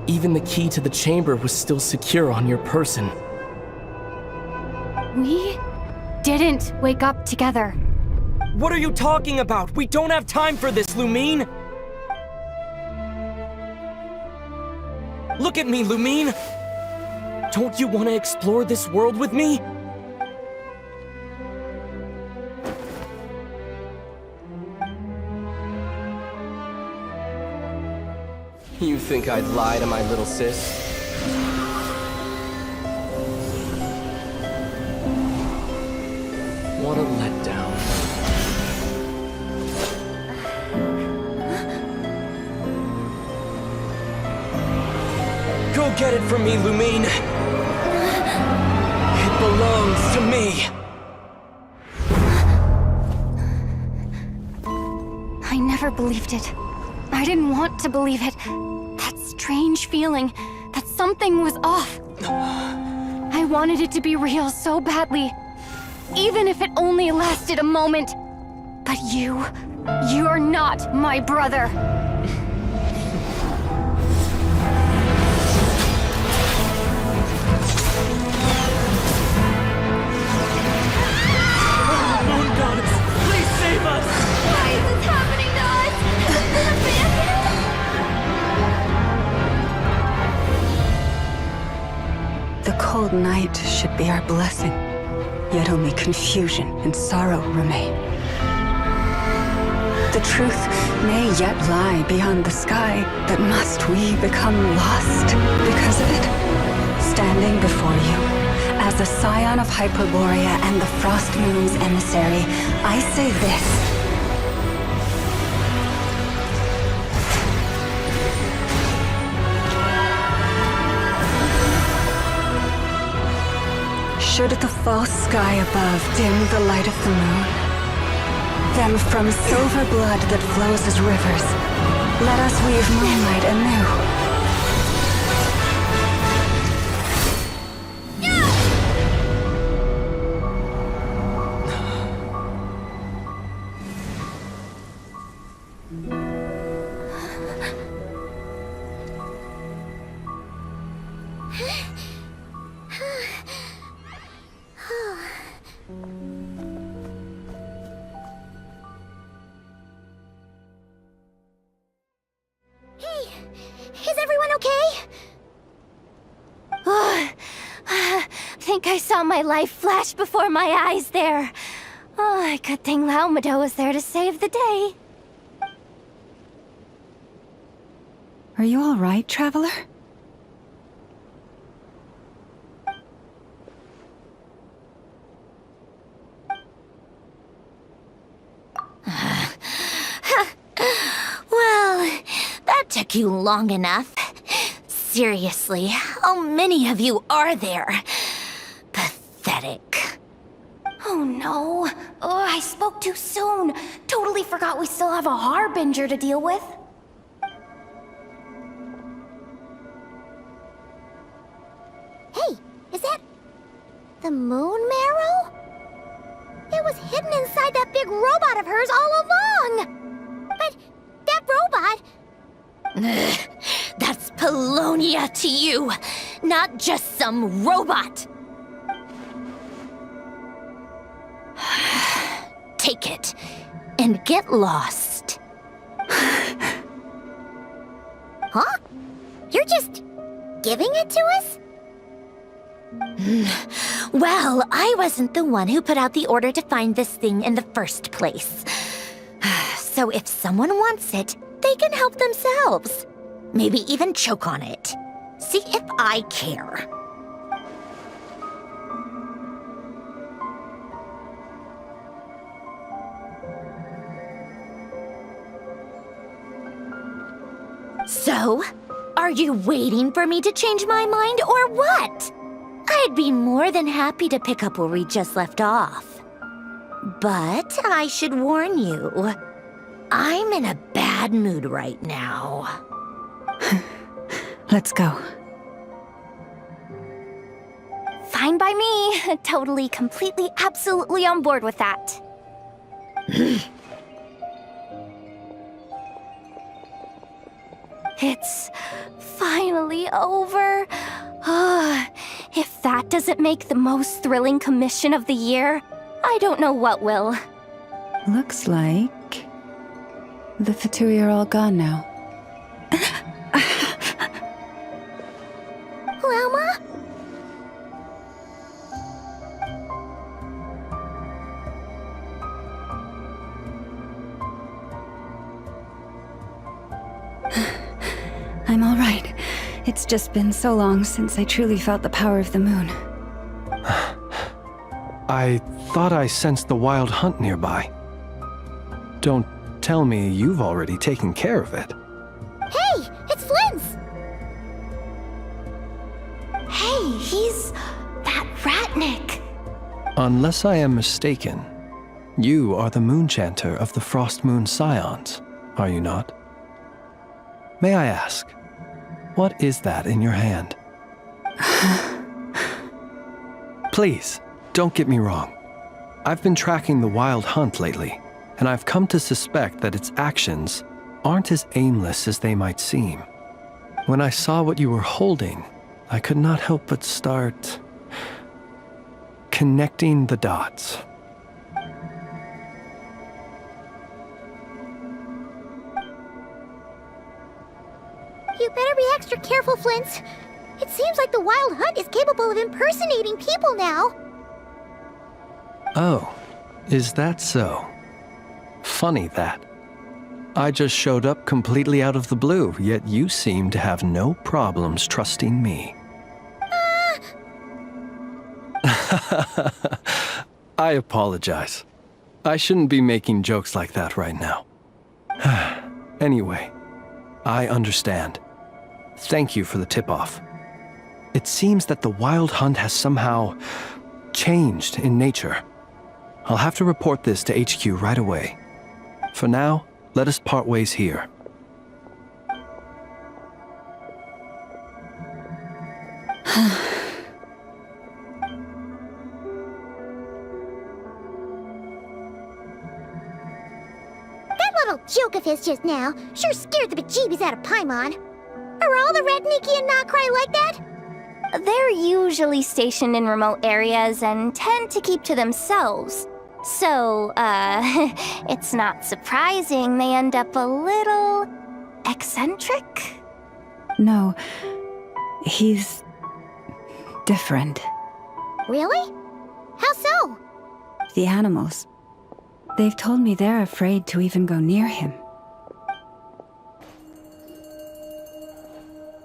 Even the key to the chamber was still secure on your person. We didn't wake up together. What are you talking about? We don't have time for this, Lumine! Look at me, Lumine! Don't you want to explore this world with me? You think I'd lie to my little sis? What a letdown. Go get it from me, Lumine. It belongs to me. I never believed it. I didn't want to believe it. That strange feeling that something was off. I wanted it to be real so badly. Even if it only lasted a moment. But you're not my brother. Moon Goddess, please save us! Why is this happening to us? The cold night should be our blessing, yet only confusion and sorrow remain. The truth may yet lie beyond the sky, but must we become lost because of it? Standing before you, as the scion of Hyperborea and the Frost Moon's emissary, I say this. Should the false sky above dim the light of the moon, then from silver blood that flows as rivers, let us weave moonlight anew. Is everyone okay? Think I saw my life flash before my eyes there. Oh, good thing Laumado was there to save the day. Are you all right, traveler? Well, that took you long enough. Seriously, how many of you are there? Pathetic. Oh no. Oh, I spoke too soon. Totally forgot we still have a Harbinger to deal with. Hey, is that the Moon Marrow? It was hidden inside that big robot of hers all along! But that robot, Ugh, that's Polonia to you, not just some robot. Take it and get lost. Huh? You're just giving it to us? Well, I wasn't the one who put out the order to find this thing in the first place. So if someone wants it, they can help themselves. Maybe even choke on it. See if I care. So, are you waiting for me to change my mind or what? I'd be more than happy to pick up where we just left off. But I should warn you, I'm in a bad mood right now. Let's go. Fine by me. Totally, completely, absolutely on board with that. It's finally over. If that doesn't make the most thrilling commission of the year, I don't know what will. Looks like the Fatui are all gone now. Loma? I'm all right. It's just been so long since I truly felt the power of the moon. I thought I sensed the wild hunt nearby. Don't tell me you've already taken care of it. Hey, it's Flint's! Hey, he's that Ratnik. Unless I am mistaken, you are the moon chanter of the Frost Moon Scions, are you not? May I ask, what is that in your hand? Please, don't get me wrong. I've been tracking the wild hunt lately, and I've come to suspect that its actions aren't as aimless as they might seem. When I saw what you were holding, I could not help but start connecting the dots. You better be extra careful, Flint. It seems like the Wild Hunt is capable of impersonating people now. Oh, is that so? Funny that. I just showed up completely out of the blue, yet you seem to have no problems trusting me. I apologize. I shouldn't be making jokes like that right now. Anyway, I understand. Thank you for the tip-off. It seems that the Wild Hunt has somehow changed in nature. I'll have to report this to HQ right away. For now, let us part ways here. That little joke of his just now sure scared the bejeebies out of Paimon. Are all the Redniki and Nod-Krai like that? They're usually stationed in remote areas and tend to keep to themselves. So, it's not surprising they end up a little eccentric. No, he's different. Really? How so? The animals. They've told me they're afraid to even go near him.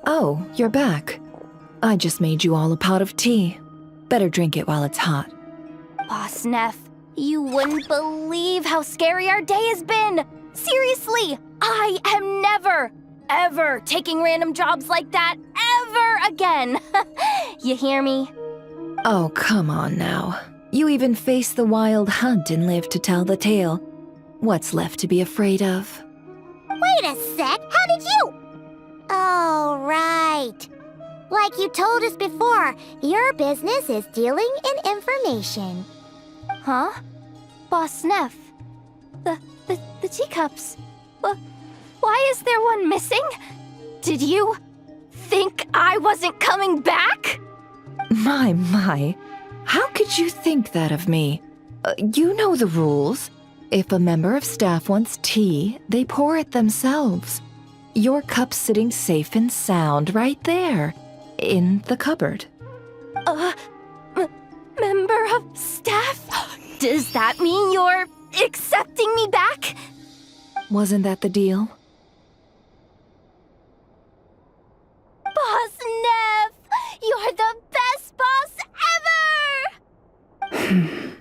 Oh, you're back. I just made you all a pot of tea. Better drink it while it's hot. Boss Neff, you wouldn't believe how scary our day has been! Seriously, I am never, ever taking random jobs like that ever again! You hear me? Oh, come on now. You even faced the wild hunt and lived to tell the tale. What's left to be afraid of? Wait a sec, how did you? Oh, right. Like you told us before, your business is dealing in information. Huh? Boss Neff? The teacups? Why is there one missing? Did you think I wasn't coming back? My. How could you think that of me? You know the rules. If a member of staff wants tea, they pour it themselves. Your cup's sitting safe and sound right there, in the cupboard. Member of staff? Does that mean you're accepting me back? Wasn't that the deal? Boss Neff! You're the best boss ever!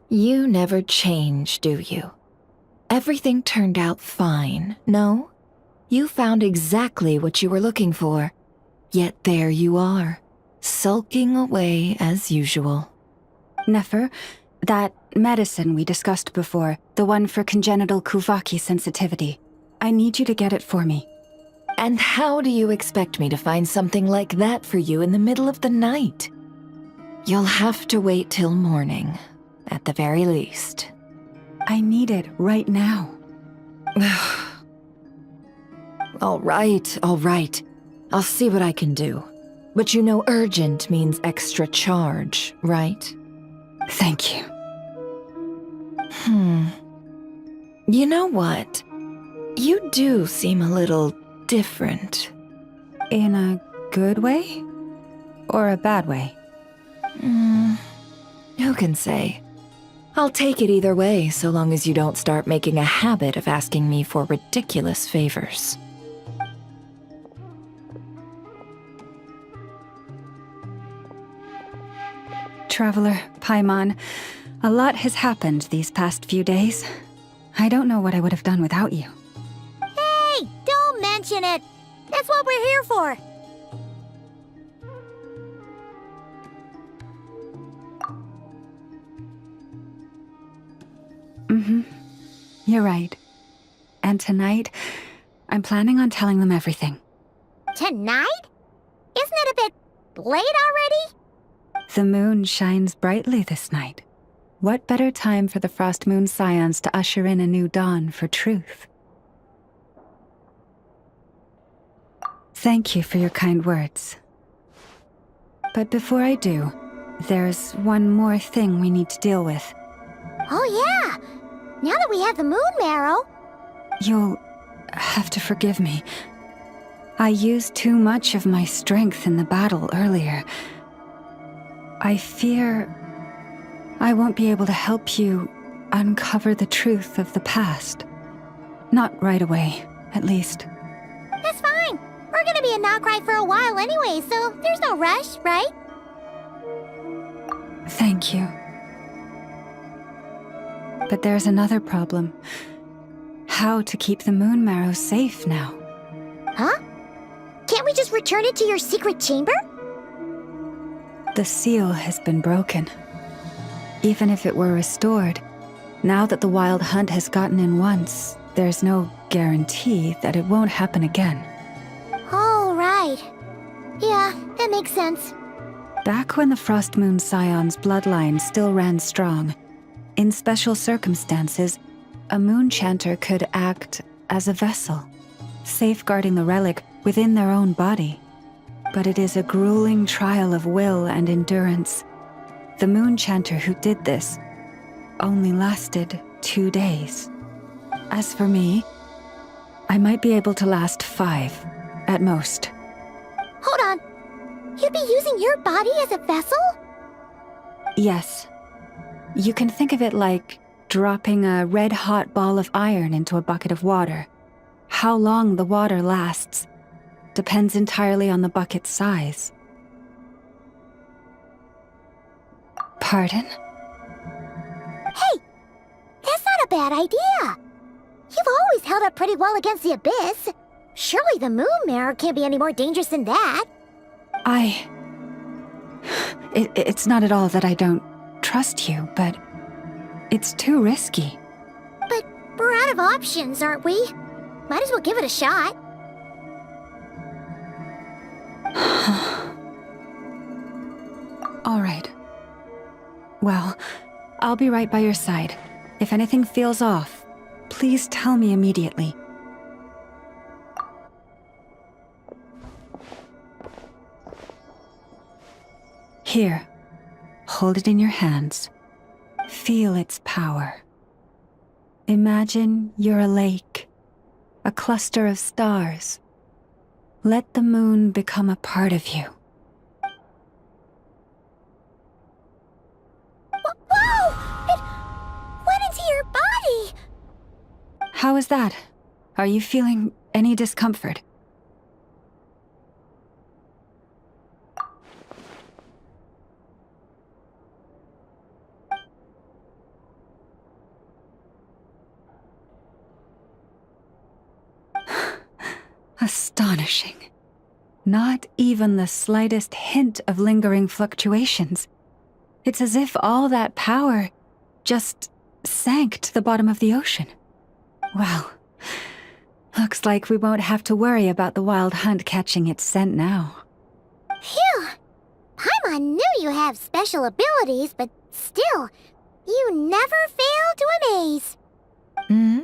You never change, do you? Everything turned out fine, no? You found exactly what you were looking for. Yet there you are, sulking away as usual. Nefer, that medicine we discussed before, the one for congenital Kuuvahki sensitivity, I need you to get it for me. And how do you expect me to find something like that for you in the middle of the night? You'll have to wait till morning, at the very least. I need it right now. All right. I'll see what I can do. But you know urgent means extra charge, right? Thank you. You know what? You do seem a little different. In a good way? Or a bad way? Who can say? I'll take it either way, so long as you don't start making a habit of asking me for ridiculous favors. Traveler, Paimon, a lot has happened these past few days. I don't know what I would have done without you. Hey, don't mention it. That's what we're here for. You're right. And tonight, I'm planning on telling them everything. Tonight? Isn't it a bit late already? The moon shines brightly this night. What better time for the Frost Moon Scions to usher in a new dawn for truth? Thank you for your kind words. But before I do, there's one more thing we need to deal with. Oh yeah! Now that we have the moon marrow... You'll have to forgive me. I used too much of my strength in the battle earlier. I fear I won't be able to help you uncover the truth of the past. Not right away, at least. That's fine. We're gonna be in Nod-Krai for a while anyway, so there's no rush, right? Thank you. But there's another problem. How to keep the moon marrow safe now? Huh? Can't we just return it to your secret chamber? The seal has been broken. Even if it were restored, now that the wild hunt has gotten in once, there's no guarantee that it won't happen again. Oh, right. Yeah, that makes sense. Back when the Frost Moon Scion's bloodline still ran strong, in special circumstances, a moon chanter could act as a vessel, safeguarding the relic within their own body. But it is a grueling trial of will and endurance. The moon chanter who did this only lasted 2 days. As for me, I might be able to last 5, at most. Hold on. You'd be using your body as a vessel? Yes. You can think of it like dropping a red-hot ball of iron into a bucket of water. How long the water lasts depends entirely on the bucket's size. Pardon? Hey! That's not a bad idea! You've always held up pretty well against the abyss. Surely the moon mirror can't be any more dangerous than that. It's not at all that I don't trust you, but it's too risky. But we're out of options, aren't we? Might as well give it a shot. All right. Well, I'll be right by your side. If anything feels off, please tell me immediately. Here, hold it in your hands. Feel its power. Imagine you're a lake, a cluster of stars. Let the moon become a part of you. Whoa! It went into your body! How is that? Are you feeling any discomfort? Astonishing. Not even the slightest hint of lingering fluctuations. It's as if all that power just sank to the bottom of the ocean. Well, looks like we won't have to worry about the wild hunt catching its scent now. Phew! Paimon knew you have special abilities, but still, you never fail to amaze. Hmm?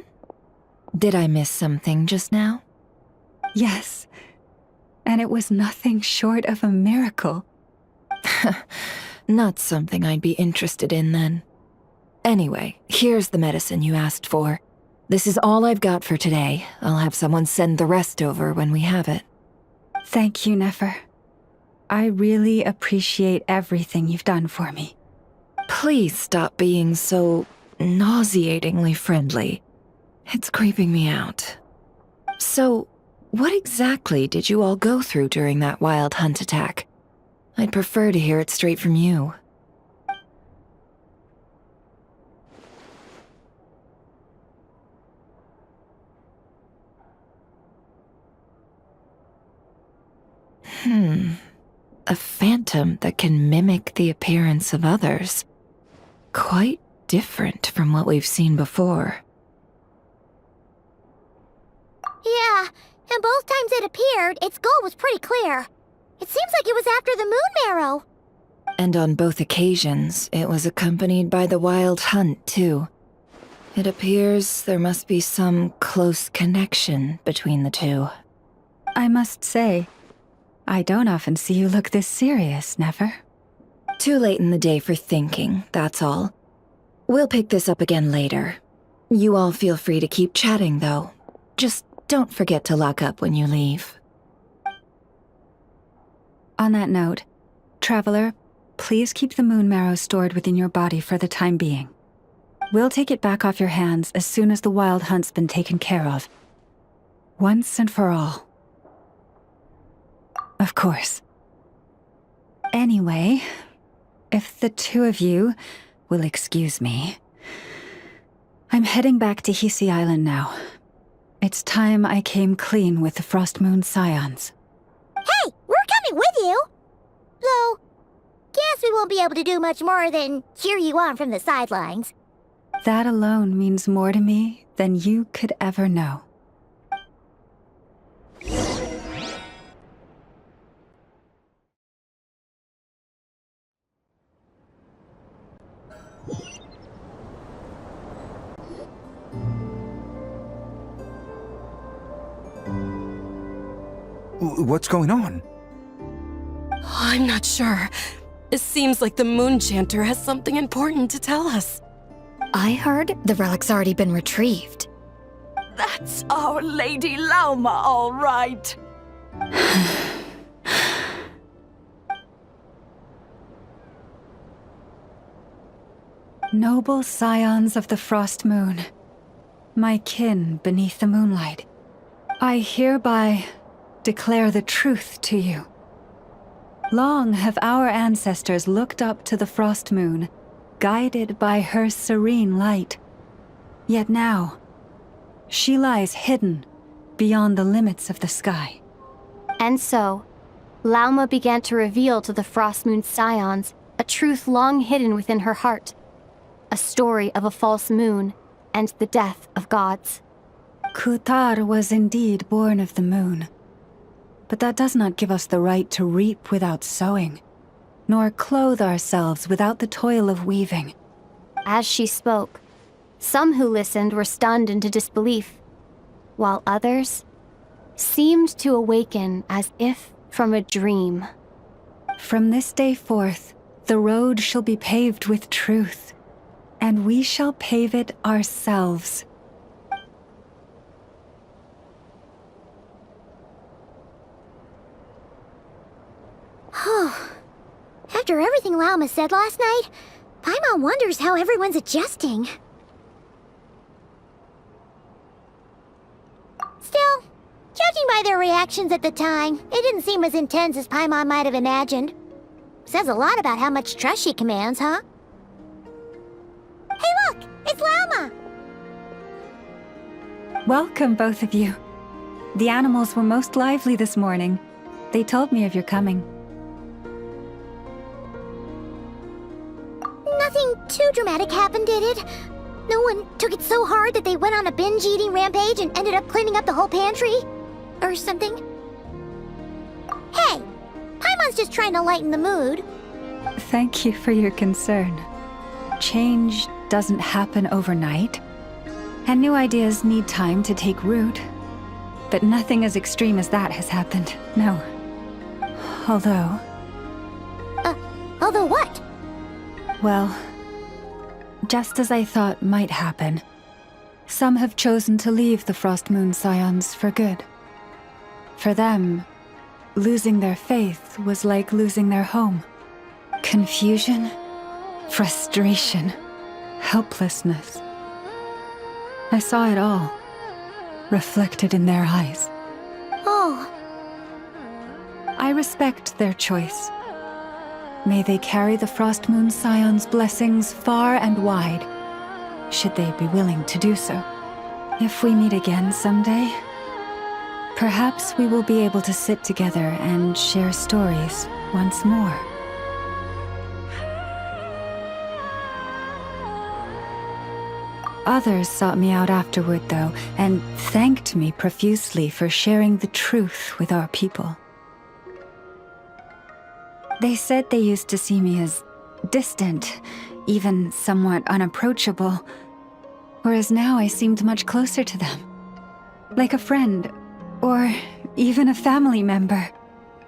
Did I miss something just now? Yes, and it was nothing short of a miracle. Not something I'd be interested in then. Anyway, here's the medicine you asked for. This is all I've got for today. I'll have someone send the rest over when we have it. Thank you, Nefer. I really appreciate everything you've done for me. Please stop being so nauseatingly friendly. It's creeping me out. So, what exactly did you all go through during that wild hunt attack? I'd prefer to hear it straight from you. A phantom that can mimic the appearance of others. Quite different from what we've seen before. Yeah, and both times it appeared, its goal was pretty clear. It seems like it was after the moon marrow. And on both occasions, it was accompanied by the wild hunt, too. It appears there must be some close connection between the two. I must say, I don't often see you look this serious, Nefer. Too late in the day for thinking, that's all. We'll pick this up again later. You all feel free to keep chatting, though. Just don't forget to lock up when you leave. On that note, Traveler, please keep the moon marrow stored within your body for the time being. We'll take it back off your hands as soon as the wild hunt's been taken care of. Once and for all. Of course. Anyway, if the two of you will excuse me, I'm heading back to Hisi Island now. It's time I came clean with the Frost Moon Scions. Hey, we're coming with you! Though, guess we won't be able to do much more than cheer you on from the sidelines. That alone means more to me than you could ever know. What's going on? I'm not sure. It seems like the Moon Chanter has something important to tell us. I heard the relic's already been retrieved. That's our Lady Lauma, all right. Noble scions of the Frost Moon, my kin beneath the moonlight, I hereby declare the truth to you. Long have our ancestors looked up to the Frost Moon, guided by her serene light. Yet now, she lies hidden beyond the limits of the sky. And so, Lauma began to reveal to the Frost Moon Scions a truth long hidden within her heart. A story of a false moon and the death of gods. Kutar was indeed born of the moon. But that does not give us the right to reap without sowing, nor clothe ourselves without the toil of weaving. As she spoke, some who listened were stunned into disbelief, while others seemed to awaken as if from a dream. From this day forth, The road shall be paved with truth, and we shall pave it ourselves. After everything Lauma said last night, Paimon wonders how everyone's adjusting. Still, judging by their reactions at the time, it didn't seem as intense as Paimon might have imagined. Says a lot about how much trust she commands, huh? Hey look! It's Lauma! Welcome, both of you. The animals were most lively this morning. They told me of your coming. Nothing too dramatic happened, did it? No one took it so hard that they went on a binge-eating rampage and ended up cleaning up the whole pantry? Or something? Hey! Paimon's just trying to lighten the mood. Thank you for your concern. Change doesn't happen overnight, and new ideas need time to take root. But nothing as extreme as that has happened, no. Although... although what? Well, just as I thought might happen, some have chosen to leave the Frost Moon Scions for good. For them, losing their faith was like losing their home. Confusion, frustration, helplessness. I saw it all, reflected in their eyes. Oh. I respect their choice. May they carry the Frost Moon Scion's blessings far and wide, should they be willing to do so. If we meet again someday, perhaps we will be able to sit together and share stories once more. Others sought me out afterward, though, and thanked me profusely for sharing the truth with our people. They said they used to see me as distant, even somewhat unapproachable, whereas now I seemed much closer to them. Like a friend, or even a family member.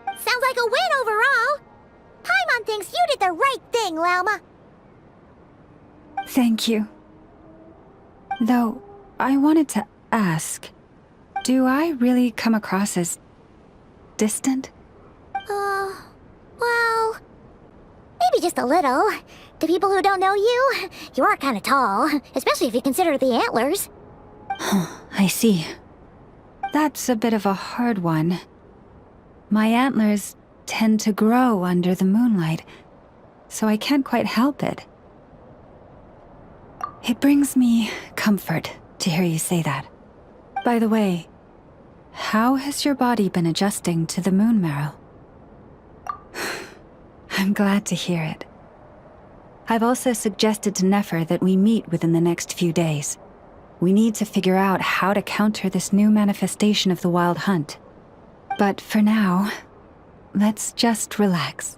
Sounds like a win overall! Paimon thinks you did the right thing, Lauma. Thank you. Though, I wanted to ask, do I really come across as distant? Well, maybe just a little. To people who don't know you, you are kind of tall, especially if you consider the antlers. I see. That's a bit of a hard one. My antlers tend to grow under the moonlight, so I can't quite help it. It brings me comfort to hear you say that. By the way, how has your body been adjusting to the moon marrow? I'm glad to hear it. I've also suggested to Nefer that we meet within the next few days. We need to figure out how to counter this new manifestation of the Wild Hunt. But for now, let's just relax.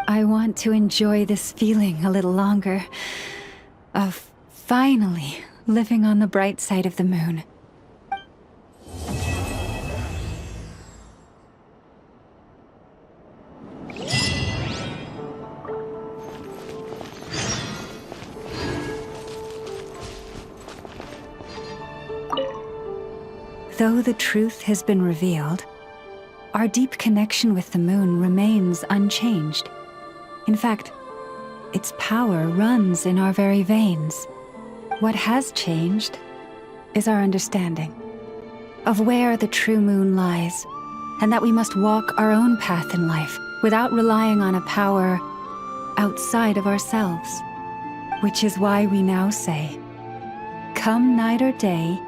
I want to enjoy this feeling a little longer, of finally living on the bright side of the moon. Though the truth has been revealed, our deep connection with the moon remains unchanged. In fact, its power runs in our very veins. What has changed is our understanding of where the true moon lies, and that we must walk our own path in life without relying on a power outside of ourselves. Which is why we now say, come night or day,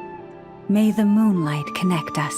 may the moonlight connect us.